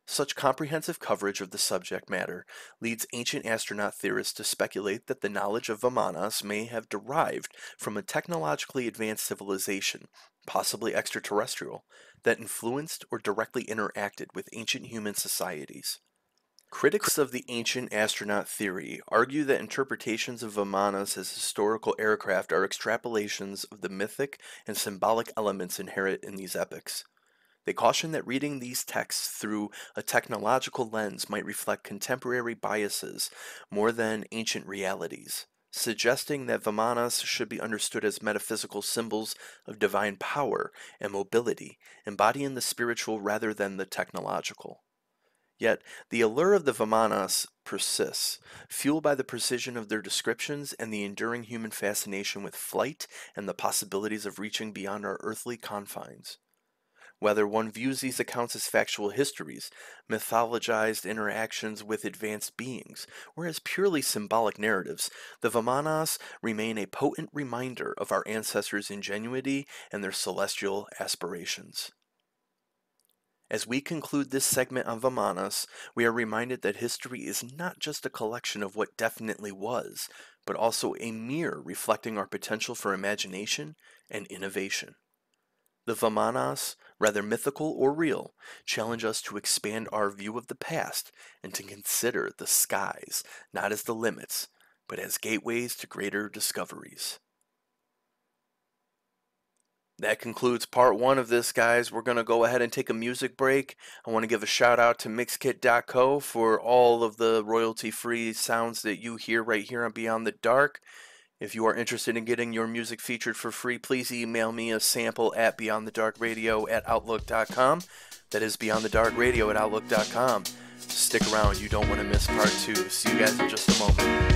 Such comprehensive coverage of the subject matter leads ancient astronaut theorists to speculate that the knowledge of Vimanas may have derived from a technologically advanced civilization, possibly extraterrestrial, that influenced or directly interacted with ancient human societies. Critics of the ancient astronaut theory argue that interpretations of Vimanas as historical aircraft are extrapolations of the mythic and symbolic elements inherent in these epics. They caution that reading these texts through a technological lens might reflect contemporary biases more than ancient realities, suggesting that Vimanas should be understood as metaphysical symbols of divine power and mobility, embodying the spiritual rather than the technological. Yet, the allure of the Vimanas persists, fueled by the precision of their descriptions and the enduring human fascination with flight and the possibilities of reaching beyond our earthly confines. Whether one views these accounts as factual histories, mythologized interactions with advanced beings, or as purely symbolic narratives, the Vimanas remain a potent reminder of our ancestors' ingenuity and their celestial aspirations. As we conclude this segment on Vimanas, we are reminded that history is not just a collection of what definitely was, but also a mirror reflecting our potential for imagination and innovation. The Vimanas, whether mythical or real, challenge us to expand our view of the past and to consider the skies not as the limits, but as gateways to greater discoveries. That concludes part one of this, guys. We're going to go ahead and take a music break. I want to give a shout out to Mixkit.co for all of the royalty-free sounds that you hear right here on Beyond the Dark. If you are interested in getting your music featured for free, please email me a sample at beyondthedarkradio@outlook.com. That is beyondthedarkradio@outlook.com. Stick around, you don't want to miss part two. See you guys in just a moment.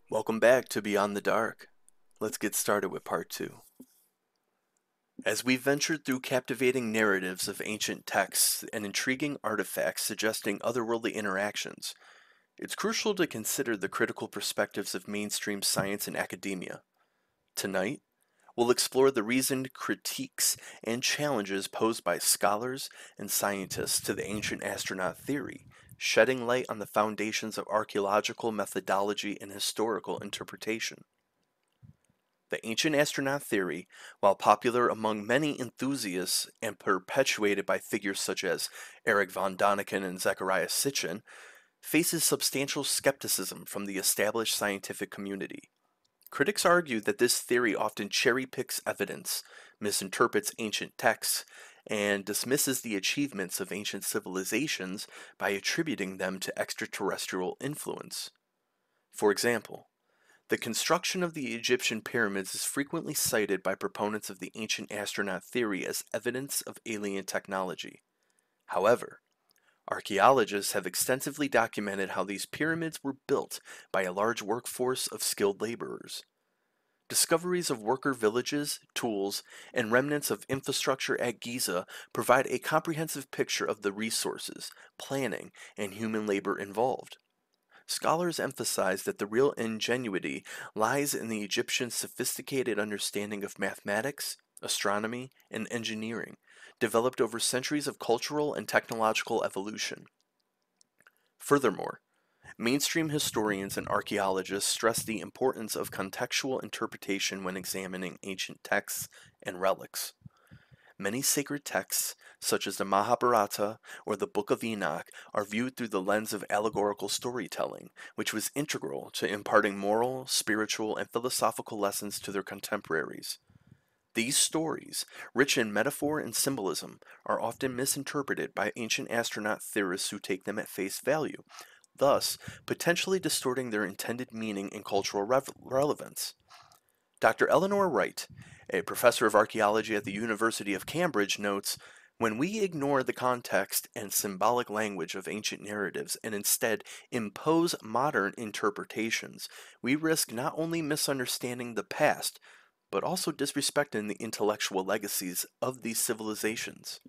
Welcome back to Beyond the Dark. Let's get started with part two. As we ventured through captivating narratives of ancient texts and intriguing artifacts suggesting otherworldly interactions, it's crucial to consider the critical perspectives of mainstream science and academia. Tonight, we'll explore the reasoned critiques and challenges posed by scholars and scientists to the ancient astronaut theory, shedding light on the foundations of archaeological methodology and historical interpretation. The ancient astronaut theory, while popular among many enthusiasts and perpetuated by figures such as Erich von Däniken and Zecharia Sitchin, faces substantial skepticism from the established scientific community. Critics argue that this theory often cherry-picks evidence, misinterprets ancient texts, and dismisses the achievements of ancient civilizations by attributing them to extraterrestrial influence. For example, the construction of the Egyptian pyramids is frequently cited by proponents of the ancient astronaut theory as evidence of alien technology. However, archaeologists have extensively documented how these pyramids were built by a large workforce of skilled laborers. Discoveries of worker villages, tools, and remnants of infrastructure at Giza provide a comprehensive picture of the resources, planning, and human labor involved. Scholars emphasize that the real ingenuity lies in the Egyptians' sophisticated understanding of mathematics, astronomy, and engineering, developed over centuries of cultural and technological evolution. Furthermore, mainstream historians and archaeologists stress the importance of contextual interpretation when examining ancient texts and relics. Many sacred texts, such as the Mahabharata or the Book of Enoch, are viewed through the lens of allegorical storytelling, which was integral to imparting moral, spiritual, and philosophical lessons to their contemporaries. These stories, rich in metaphor and symbolism, are often misinterpreted by ancient astronaut theorists who take them at face value, thus potentially distorting their intended meaning and cultural relevance. Dr. Eleanor Wright, a professor of archaeology at the University of Cambridge, notes, "When we ignore the context and symbolic language of ancient narratives and instead impose modern interpretations, we risk not only misunderstanding the past, but also disrespecting the intellectual legacies of these civilizations."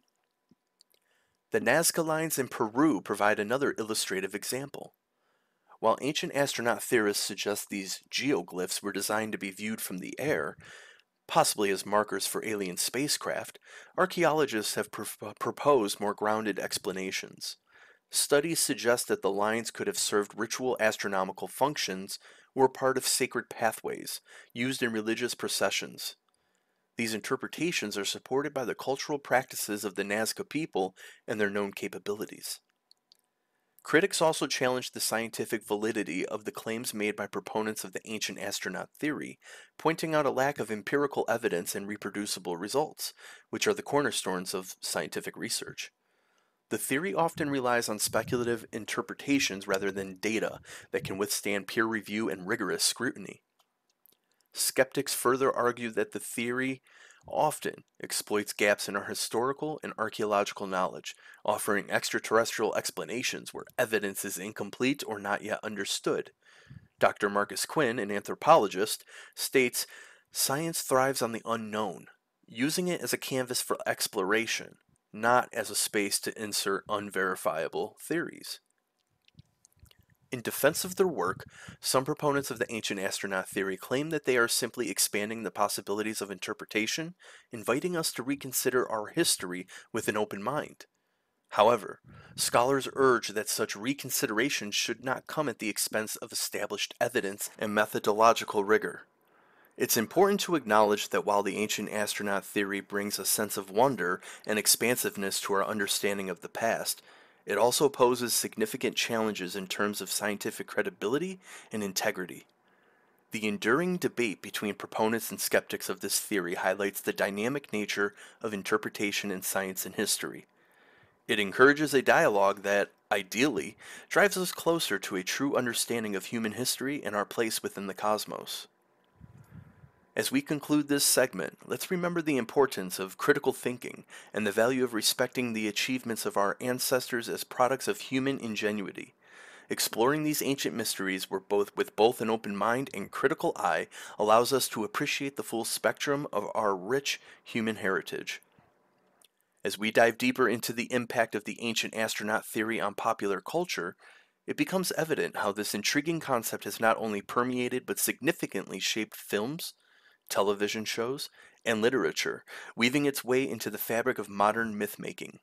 The Nazca lines in Peru provide another illustrative example. While ancient astronaut theorists suggest these geoglyphs were designed to be viewed from the air, possibly as markers for alien spacecraft, archaeologists have proposed more grounded explanations. Studies suggest that the lines could have served ritual astronomical functions or part of sacred pathways used in religious processions. These interpretations are supported by the cultural practices of the Nazca people and their known capabilities. Critics also challenge the scientific validity of the claims made by proponents of the ancient astronaut theory, pointing out a lack of empirical evidence and reproducible results, which are the cornerstones of scientific research. The theory often relies on speculative interpretations rather than data that can withstand peer review and rigorous scrutiny. Skeptics further argue that the theory often exploits gaps in our historical and archaeological knowledge, offering extraterrestrial explanations where evidence is incomplete or not yet understood. Dr. Marcus Quinn, an anthropologist, states, "Science thrives on the unknown, using it as a canvas for exploration, not as a space to insert unverifiable theories." In defense of their work, some proponents of the ancient astronaut theory claim that they are simply expanding the possibilities of interpretation, inviting us to reconsider our history with an open mind. However, scholars urge that such reconsideration should not come at the expense of established evidence and methodological rigor. It's important to acknowledge that while the ancient astronaut theory brings a sense of wonder and expansiveness to our understanding of the past, it also poses significant challenges in terms of scientific credibility and integrity. The enduring debate between proponents and skeptics of this theory highlights the dynamic nature of interpretation in science and history. It encourages a dialogue that, ideally, drives us closer to a true understanding of human history and our place within the cosmos. As we conclude this segment, let's remember the importance of critical thinking and the value of respecting the achievements of our ancestors as products of human ingenuity. Exploring these ancient mysteries with both an open mind and critical eye allows us to appreciate the full spectrum of our rich human heritage. As we dive deeper into the impact of the ancient astronaut theory on popular culture, it becomes evident how this intriguing concept has not only permeated but significantly shaped films, television shows, and literature, weaving its way into the fabric of modern myth-making.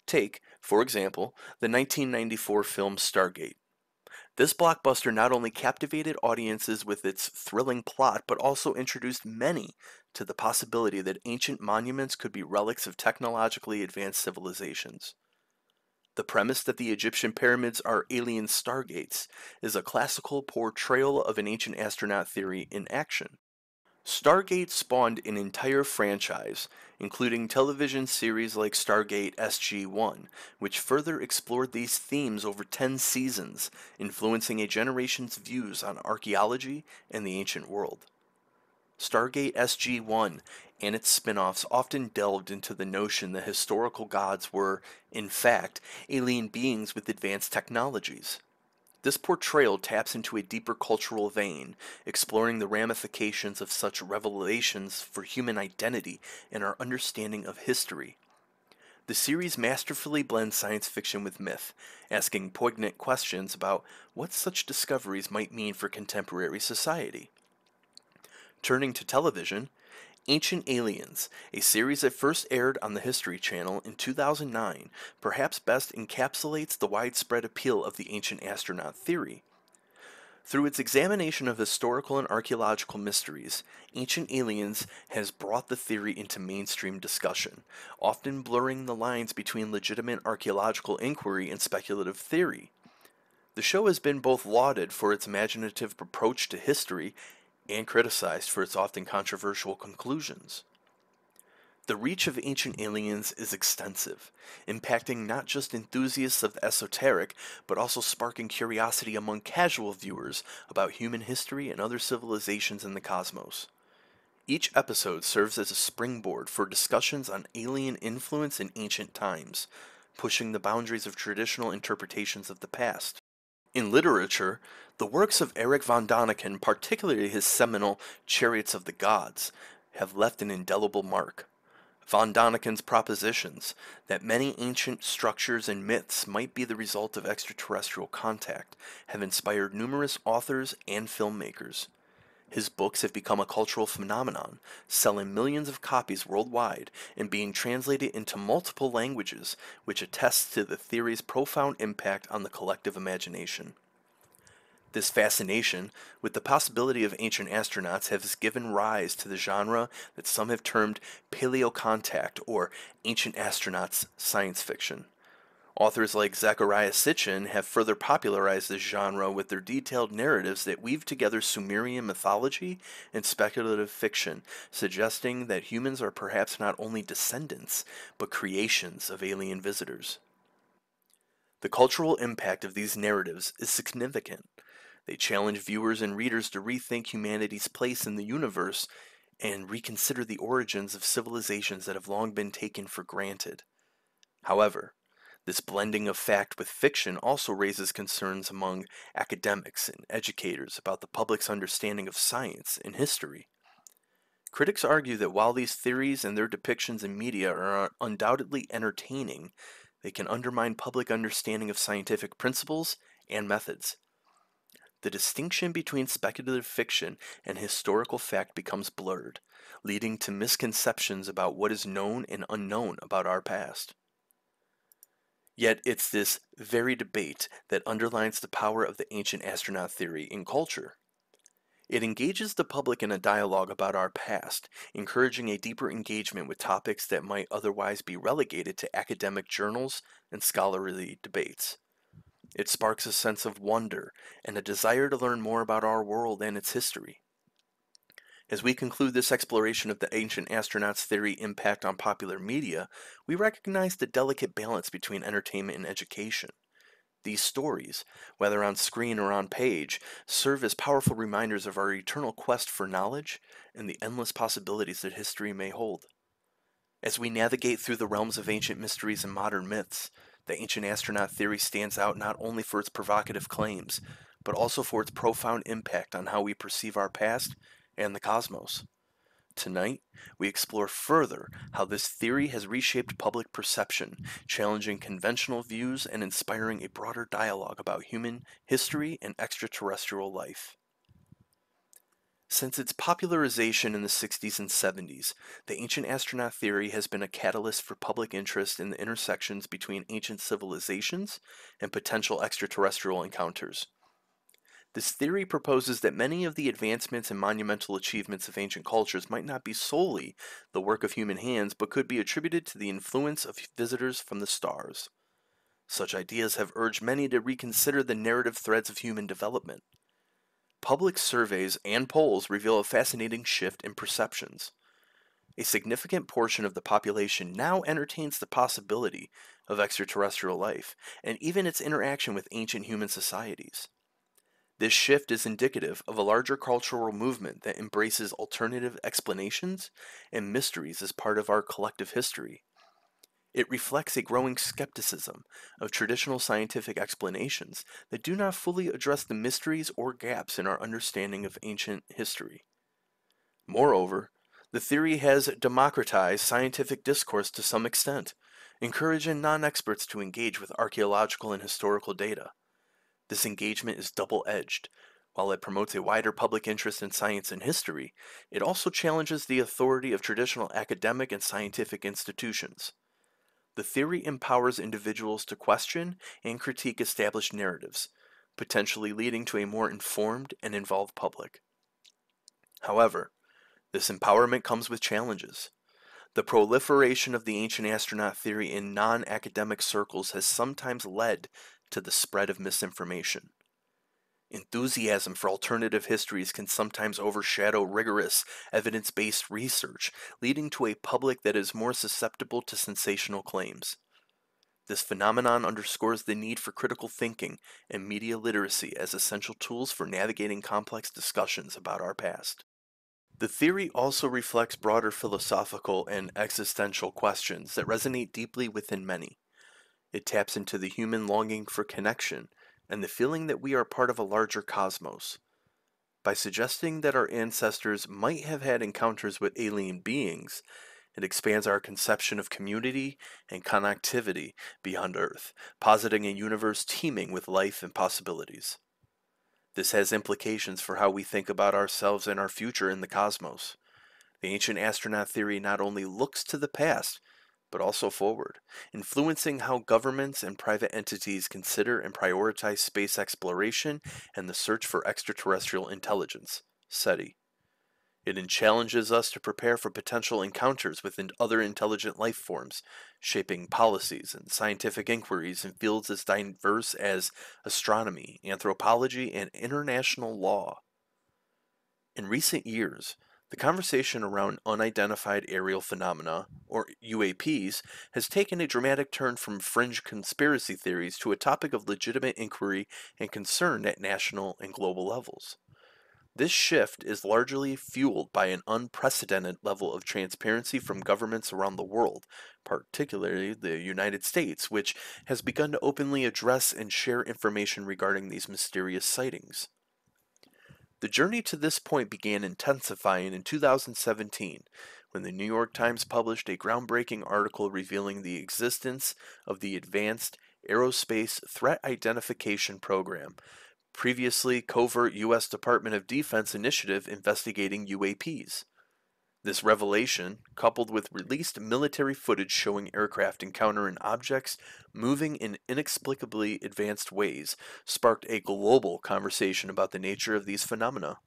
Take, for example, the 1994 film Stargate. This blockbuster not only captivated audiences with its thrilling plot, but also introduced many to the possibility that ancient monuments could be relics of technologically advanced civilizations. The premise that the Egyptian pyramids are alien stargates is a classical portrayal of an ancient astronaut theory in action. Stargate spawned an entire franchise, including television series like Stargate SG-1, which further explored these themes over 10 seasons, influencing a generation's views on archaeology and the ancient world. Stargate SG-1 and its spin-offs often delved into the notion that historical gods were, in fact, alien beings with advanced technologies. This portrayal taps into a deeper cultural vein, exploring the ramifications of such revelations for human identity and our understanding of history. The series masterfully blends science fiction with myth, asking poignant questions about what such discoveries might mean for contemporary society. Turning to television, Ancient Aliens, a series that first aired on the History Channel in 2009, perhaps best encapsulates the widespread appeal of the ancient astronaut theory. Through its examination of historical and archaeological mysteries, Ancient Aliens has brought the theory into mainstream discussion, often blurring the lines between legitimate archaeological inquiry and speculative theory. The show has been both lauded for its imaginative approach to history and criticized for its often controversial conclusions. The reach of Ancient Aliens is extensive, impacting not just enthusiasts of the esoteric, but also sparking curiosity among casual viewers about human history and other civilizations in the cosmos. Each episode serves as a springboard for discussions on alien influence in ancient times, pushing the boundaries of traditional interpretations of the past. In literature, the works of Erich von Däniken, particularly his seminal Chariots of the Gods, have left an indelible mark. Von Däniken's propositions that many ancient structures and myths might be the result of extraterrestrial contact have inspired numerous authors and filmmakers. His books have become a cultural phenomenon, selling millions of copies worldwide and being translated into multiple languages, which attests to the theory's profound impact on the collective imagination. This fascination with the possibility of ancient astronauts has given rise to the genre that some have termed paleocontact or ancient astronauts science fiction. Authors like Zecharia Sitchin have further popularized this genre with their detailed narratives that weave together Sumerian mythology and speculative fiction, suggesting that humans are perhaps not only descendants, but creations of alien visitors. The cultural impact of these narratives is significant. They challenge viewers and readers to rethink humanity's place in the universe and reconsider the origins of civilizations that have long been taken for granted. However, this blending of fact with fiction also raises concerns among academics and educators about the public's understanding of science and history. Critics argue that while these theories and their depictions in media are undoubtedly entertaining, they can undermine public understanding of scientific principles and methods. The distinction between speculative fiction and historical fact becomes blurred, leading to misconceptions about what is known and unknown about our past. Yet it's this very debate that underlines the power of the ancient astronaut theory in culture. It engages the public in a dialogue about our past, encouraging a deeper engagement with topics that might otherwise be relegated to academic journals and scholarly debates. It sparks a sense of wonder and a desire to learn more about our world and its history. As we conclude this exploration of the ancient astronauts' theory impact on popular media, we recognize the delicate balance between entertainment and education. These stories, whether on screen or on page, serve as powerful reminders of our eternal quest for knowledge and the endless possibilities that history may hold. As we navigate through the realms of ancient mysteries and modern myths, the ancient astronaut theory stands out not only for its provocative claims, but also for its profound impact on how we perceive our past and the cosmos. Tonight, we explore further how this theory has reshaped public perception, challenging conventional views and inspiring a broader dialogue about human history and extraterrestrial life. Since its popularization in the 60s and 70s, the ancient astronaut theory has been a catalyst for public interest in the intersections between ancient civilizations and potential extraterrestrial encounters. This theory proposes that many of the advancements and monumental achievements of ancient cultures might not be solely the work of human hands, but could be attributed to the influence of visitors from the stars. Such ideas have urged many to reconsider the narrative threads of human development. Public surveys and polls reveal a fascinating shift in perceptions. A significant portion of the population now entertains the possibility of extraterrestrial life, and even its interaction with ancient human societies. This shift is indicative of a larger cultural movement that embraces alternative explanations and mysteries as part of our collective history. It reflects a growing skepticism of traditional scientific explanations that do not fully address the mysteries or gaps in our understanding of ancient history. Moreover, the theory has democratized scientific discourse to some extent, encouraging non-experts to engage with archaeological and historical data. This engagement is double-edged. While it promotes a wider public interest in science and history, it also challenges the authority of traditional academic and scientific institutions. The theory empowers individuals to question and critique established narratives, potentially leading to a more informed and involved public. However, this empowerment comes with challenges. The proliferation of the ancient astronaut theory in non-academic circles has sometimes led to the spread of misinformation. Enthusiasm for alternative histories can sometimes overshadow rigorous, evidence-based research, leading to a public that is more susceptible to sensational claims. This phenomenon underscores the need for critical thinking and media literacy as essential tools for navigating complex discussions about our past. The theory also reflects broader philosophical and existential questions that resonate deeply within many. It taps into the human longing for connection and the feeling that we are part of a larger cosmos. By suggesting that our ancestors might have had encounters with alien beings, it expands our conception of community and connectivity beyond Earth, positing a universe teeming with life and possibilities. This has implications for how we think about ourselves and our future in the cosmos. The ancient astronaut theory not only looks to the past, but also forward, influencing how governments and private entities consider and prioritize space exploration and the search for extraterrestrial intelligence, SETI. It challenges us to prepare for potential encounters with other intelligent life forms, shaping policies and scientific inquiries in fields as diverse as astronomy, anthropology, and international law. In recent years, the conversation around unidentified aerial phenomena, or UAPs, has taken a dramatic turn from fringe conspiracy theories to a topic of legitimate inquiry and concern at national and global levels. This shift is largely fueled by an unprecedented level of transparency from governments around the world, particularly the United States, which has begun to openly address and share information regarding these mysterious sightings. The journey to this point began intensifying in 2017 when the New York Times published a groundbreaking article revealing the existence of the Advanced Aerospace Threat Identification Program, previously covert U.S. Department of Defense initiative investigating UAPs. This revelation, coupled with released military footage showing aircraft encountering objects moving in inexplicably advanced ways, sparked a global conversation about the nature of these phenomena.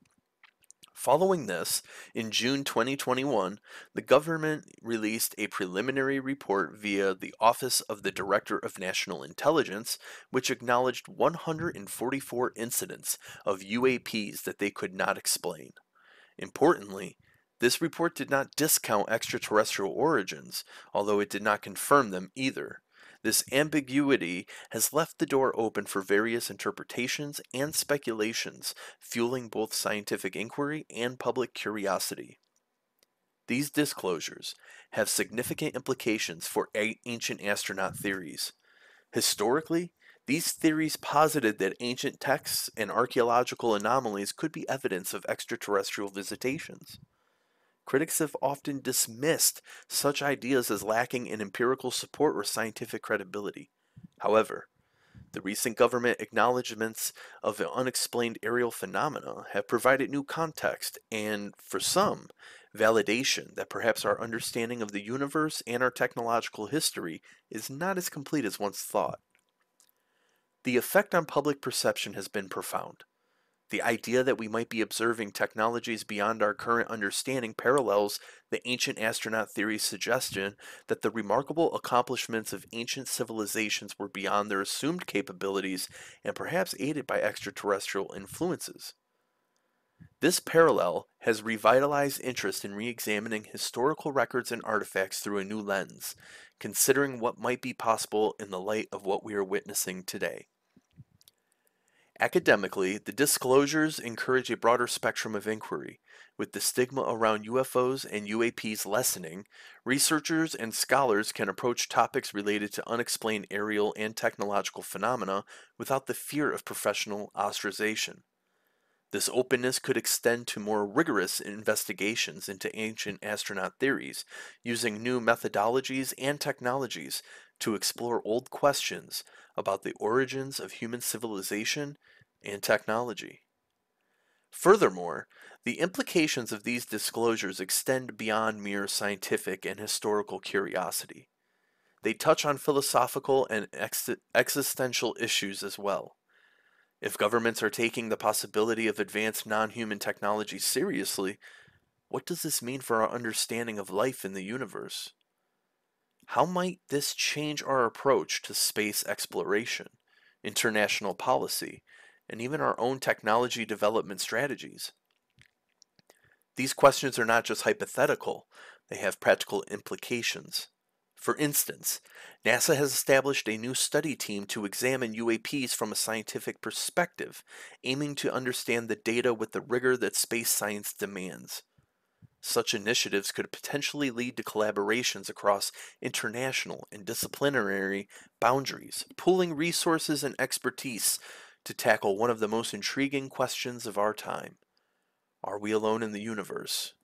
Following this, in June 2021, the government released a preliminary report via the Office of the Director of National Intelligence, which acknowledged 144 incidents of UAPs that they could not explain. Importantly, this report did not discount extraterrestrial origins, although it did not confirm them either. This ambiguity has left the door open for various interpretations and speculations, fueling both scientific inquiry and public curiosity. These disclosures have significant implications for ancient astronaut theories. Historically, these theories posited that ancient texts and archaeological anomalies could be evidence of extraterrestrial visitations. Critics have often dismissed such ideas as lacking in empirical support or scientific credibility. However, the recent government acknowledgments of the unexplained aerial phenomena have provided new context and, for some, validation that perhaps our understanding of the universe and our technological history is not as complete as once thought. The effect on public perception has been profound. The idea that we might be observing technologies beyond our current understanding parallels the ancient astronaut theory's suggestion that the remarkable accomplishments of ancient civilizations were beyond their assumed capabilities and perhaps aided by extraterrestrial influences. This parallel has revitalized interest in re-examining historical records and artifacts through a new lens, considering what might be possible in the light of what we are witnessing today. Academically, the disclosures encourage a broader spectrum of inquiry. With the stigma around UFOs and UAPs lessening, researchers and scholars can approach topics related to unexplained aerial and technological phenomena without the fear of professional ostracization. This openness could extend to more rigorous investigations into ancient astronaut theories, using new methodologies and technologies to explore old questions about the origins of human civilization and technology. Furthermore, the implications of these disclosures extend beyond mere scientific and historical curiosity. They touch on philosophical and existential issues as well. If governments are taking the possibility of advanced non-human technology seriously, what does this mean for our understanding of life in the universe? How might this change our approach to space exploration, international policy, and even our own technology development strategies? These questions are not just hypothetical, they have practical implications. For instance, NASA has established a new study team to examine UAPs from a scientific perspective, aiming to understand the data with the rigor that space science demands. Such initiatives could potentially lead to collaborations across international and disciplinary boundaries, pooling resources and expertise to tackle one of the most intriguing questions of our time. Are we alone in the universe?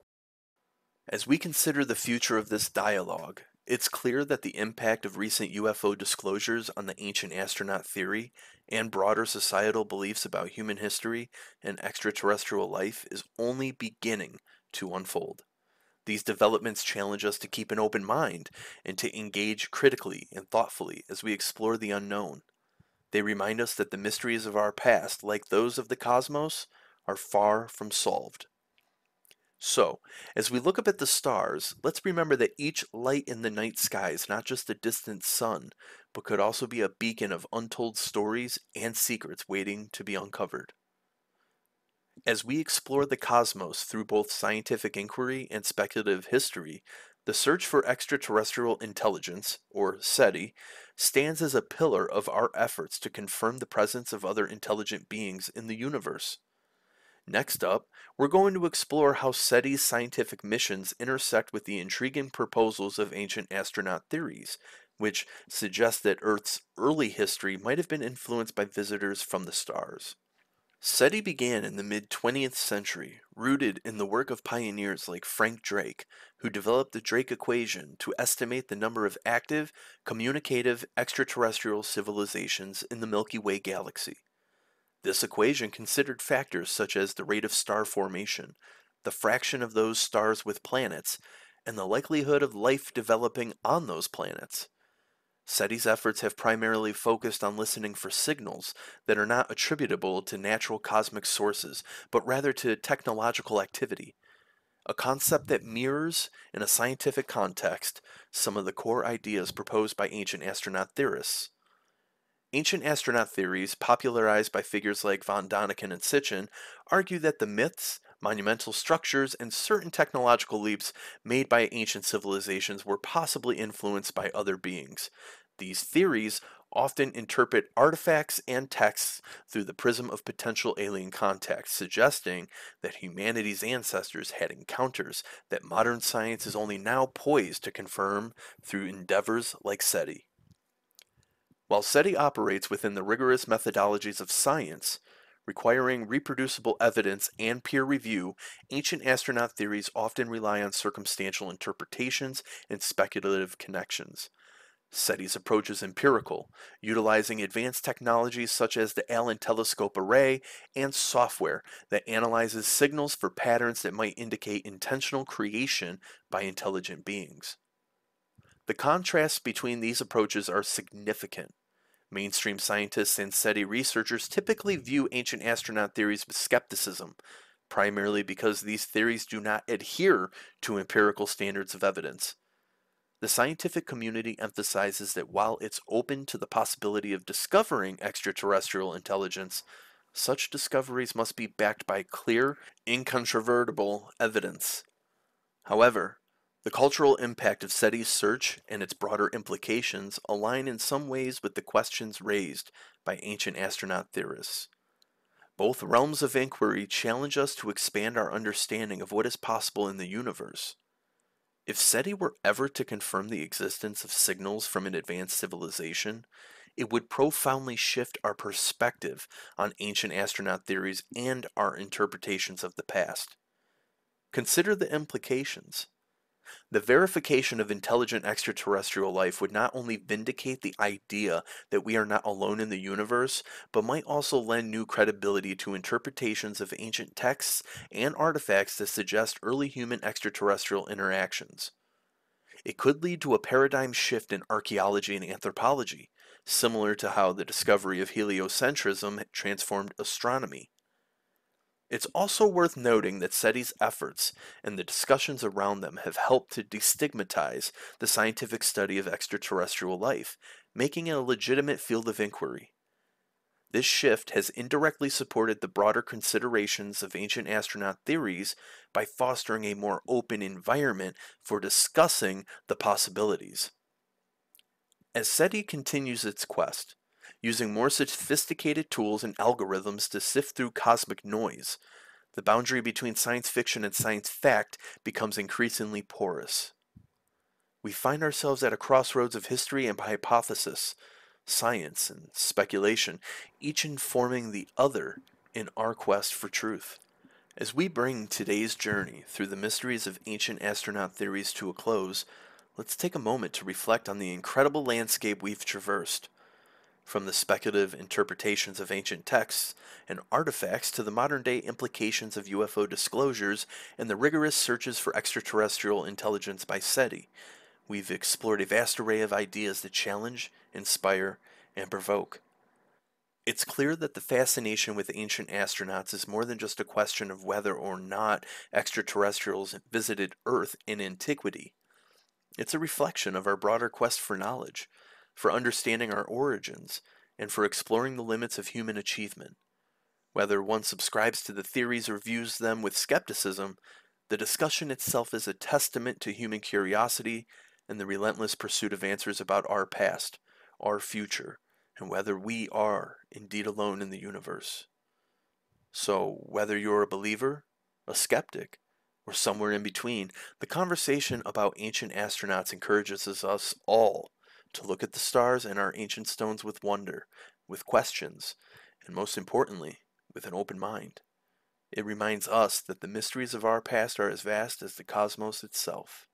As we consider the future of this dialogue, it's clear that the impact of recent UFO disclosures on the ancient astronaut theory and broader societal beliefs about human history and extraterrestrial life is only beginning to unfold. These developments challenge us to keep an open mind and to engage critically and thoughtfully as we explore the unknown. They remind us that the mysteries of our past, like those of the cosmos, are far from solved. So, as we look up at the stars, let's remember that each light in the night sky is not just a distant sun, but could also be a beacon of untold stories and secrets waiting to be uncovered. As we explore the cosmos through both scientific inquiry and speculative history, the search for extraterrestrial intelligence, or SETI, stands as a pillar of our efforts to confirm the presence of other intelligent beings in the universe. Next up, we're going to explore how SETI's scientific missions intersect with the intriguing proposals of ancient astronaut theories, which suggest that Earth's early history might have been influenced by visitors from the stars. SETI began in the mid-20th century, rooted in the work of pioneers like Frank Drake, who developed the Drake equation to estimate the number of active, communicative extraterrestrial civilizations in the Milky Way galaxy. This equation considered factors such as the rate of star formation, the fraction of those stars with planets, and the likelihood of life developing on those planets. SETI's efforts have primarily focused on listening for signals that are not attributable to natural cosmic sources, but rather to technological activity, a concept that mirrors, in a scientific context, some of the core ideas proposed by ancient astronaut theorists. Ancient astronaut theories, popularized by figures like von Däniken and Sitchin, argue that the myths, monumental structures, and certain technological leaps made by ancient civilizations were possibly influenced by other beings. These theories often interpret artifacts and texts through the prism of potential alien contact, suggesting that humanity's ancestors had encounters that modern science is only now poised to confirm through endeavors like SETI. While SETI operates within the rigorous methodologies of science, requiring reproducible evidence and peer review, ancient astronaut theories often rely on circumstantial interpretations and speculative connections. SETI's approach is empirical, utilizing advanced technologies such as the Allen Telescope Array and software that analyzes signals for patterns that might indicate intentional creation by intelligent beings. The contrasts between these approaches are significant. Mainstream scientists and SETI researchers typically view ancient astronaut theories with skepticism, primarily because these theories do not adhere to empirical standards of evidence. The scientific community emphasizes that while it's open to the possibility of discovering extraterrestrial intelligence, Such discoveries must be backed by clear, incontrovertible evidence. However, the cultural impact of SETI's search and its broader implications align in some ways with the questions raised by ancient astronaut theorists. Both realms of inquiry challenge us to expand our understanding of what is possible in the universe. If SETI were ever to confirm the existence of signals from an advanced civilization, it would profoundly shift our perspective on ancient astronaut theories and our interpretations of the past. Consider the implications. The verification of intelligent extraterrestrial life would not only vindicate the idea that we are not alone in the universe, but might also lend new credibility to interpretations of ancient texts and artifacts that suggest early human extraterrestrial interactions. It could lead to a paradigm shift in archaeology and anthropology, similar to how the discovery of heliocentrism transformed astronomy. It's also worth noting that SETI's efforts and the discussions around them have helped to destigmatize the scientific study of extraterrestrial life, making it a legitimate field of inquiry. This shift has indirectly supported the broader considerations of ancient astronaut theories by fostering a more open environment for discussing the possibilities. As SETI continues its quest, using more sophisticated tools and algorithms to sift through cosmic noise, the boundary between science fiction and science fact becomes increasingly porous. We find ourselves at a crossroads of history and hypothesis, science and speculation, each informing the other in our quest for truth. As we bring today's journey through the mysteries of ancient astronaut theories to a close, let's take a moment to reflect on the incredible landscape we've traversed. From the speculative interpretations of ancient texts and artifacts to the modern-day implications of UFO disclosures and the rigorous searches for extraterrestrial intelligence by SETI, we've explored a vast array of ideas that challenge, inspire, and provoke. It's clear that the fascination with ancient astronauts is more than just a question of whether or not extraterrestrials visited Earth in antiquity. It's a reflection of our broader quest for knowledge, for understanding our origins, and for exploring the limits of human achievement. Whether one subscribes to the theories or views them with skepticism, the discussion itself is a testament to human curiosity and the relentless pursuit of answers about our past, our future, and whether we are indeed alone in the universe. So, whether you're a believer, a skeptic, or somewhere in between, the conversation about ancient astronauts encourages us all to look at the stars and our ancient stones with wonder, with questions, and most importantly, with an open mind. It reminds us that the mysteries of our past are as vast as the cosmos itself.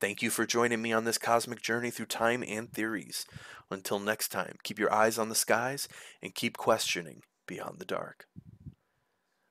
Thank you for joining me on this cosmic journey through time and theories. Until next time, keep your eyes on the skies and keep questioning beyond the dark.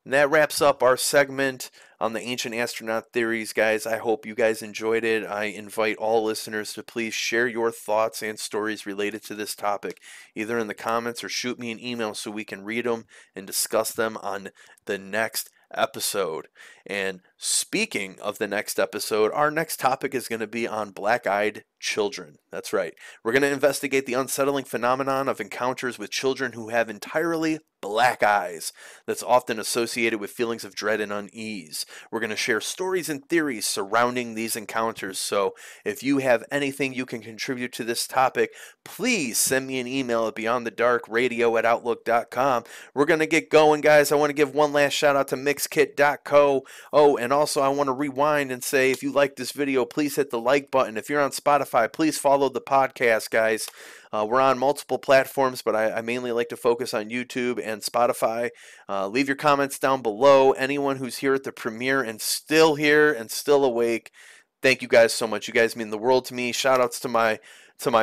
And that wraps up our segment on the ancient astronaut theories, guys. I hope you guys enjoyed it. I invite all listeners to please share your thoughts and stories related to this topic, either in the comments or shoot me an email so we can read them and discuss them on the next episode. And speaking of the next episode, our next topic is going to be on black-eyed children. That's right. We're going to investigate the unsettling phenomenon of encounters with children who have entirely black eyes that's often associated with feelings of dread and unease. We're going to share stories and theories surrounding these encounters. So if you have anything you can contribute to this topic, please send me an email at beyondthedarkradio@outlook.com. We're going to get going, guys. I want to give one last shout out to mixkit.co. Oh, and also I want to rewind and say, if you like this video, please hit the like button. If you're on Spotify, please follow the podcast, guys. We're on multiple platforms, but I mainly like to focus on YouTube and Spotify. Leave your comments down below. Anyone who's here at the premiere and still here and still awake, thank you guys so much. You guys mean the world to me. Shout outs to my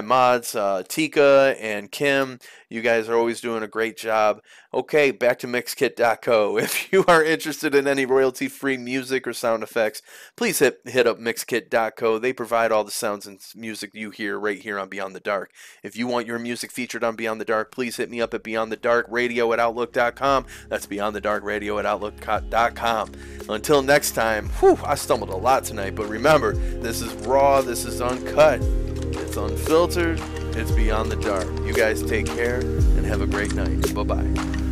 mods, Tika and Kim. You guys are always doing a great job. Okay, back to mixkit.co. If you are interested in any royalty-free music or sound effects, please hit up mixkit.co. They provide all the sounds and music you hear right here on Beyond the Dark. If you want your music featured on Beyond the Dark, please hit me up at beyondthedarkradio@outlook.com. That's beyondthedarkradio@outlook.com. Until next time, I stumbled a lot tonight, but remember, this is raw, this is uncut. It's unfiltered. It's Beyond the Dark. You guys take care and have a great night. Bye-bye.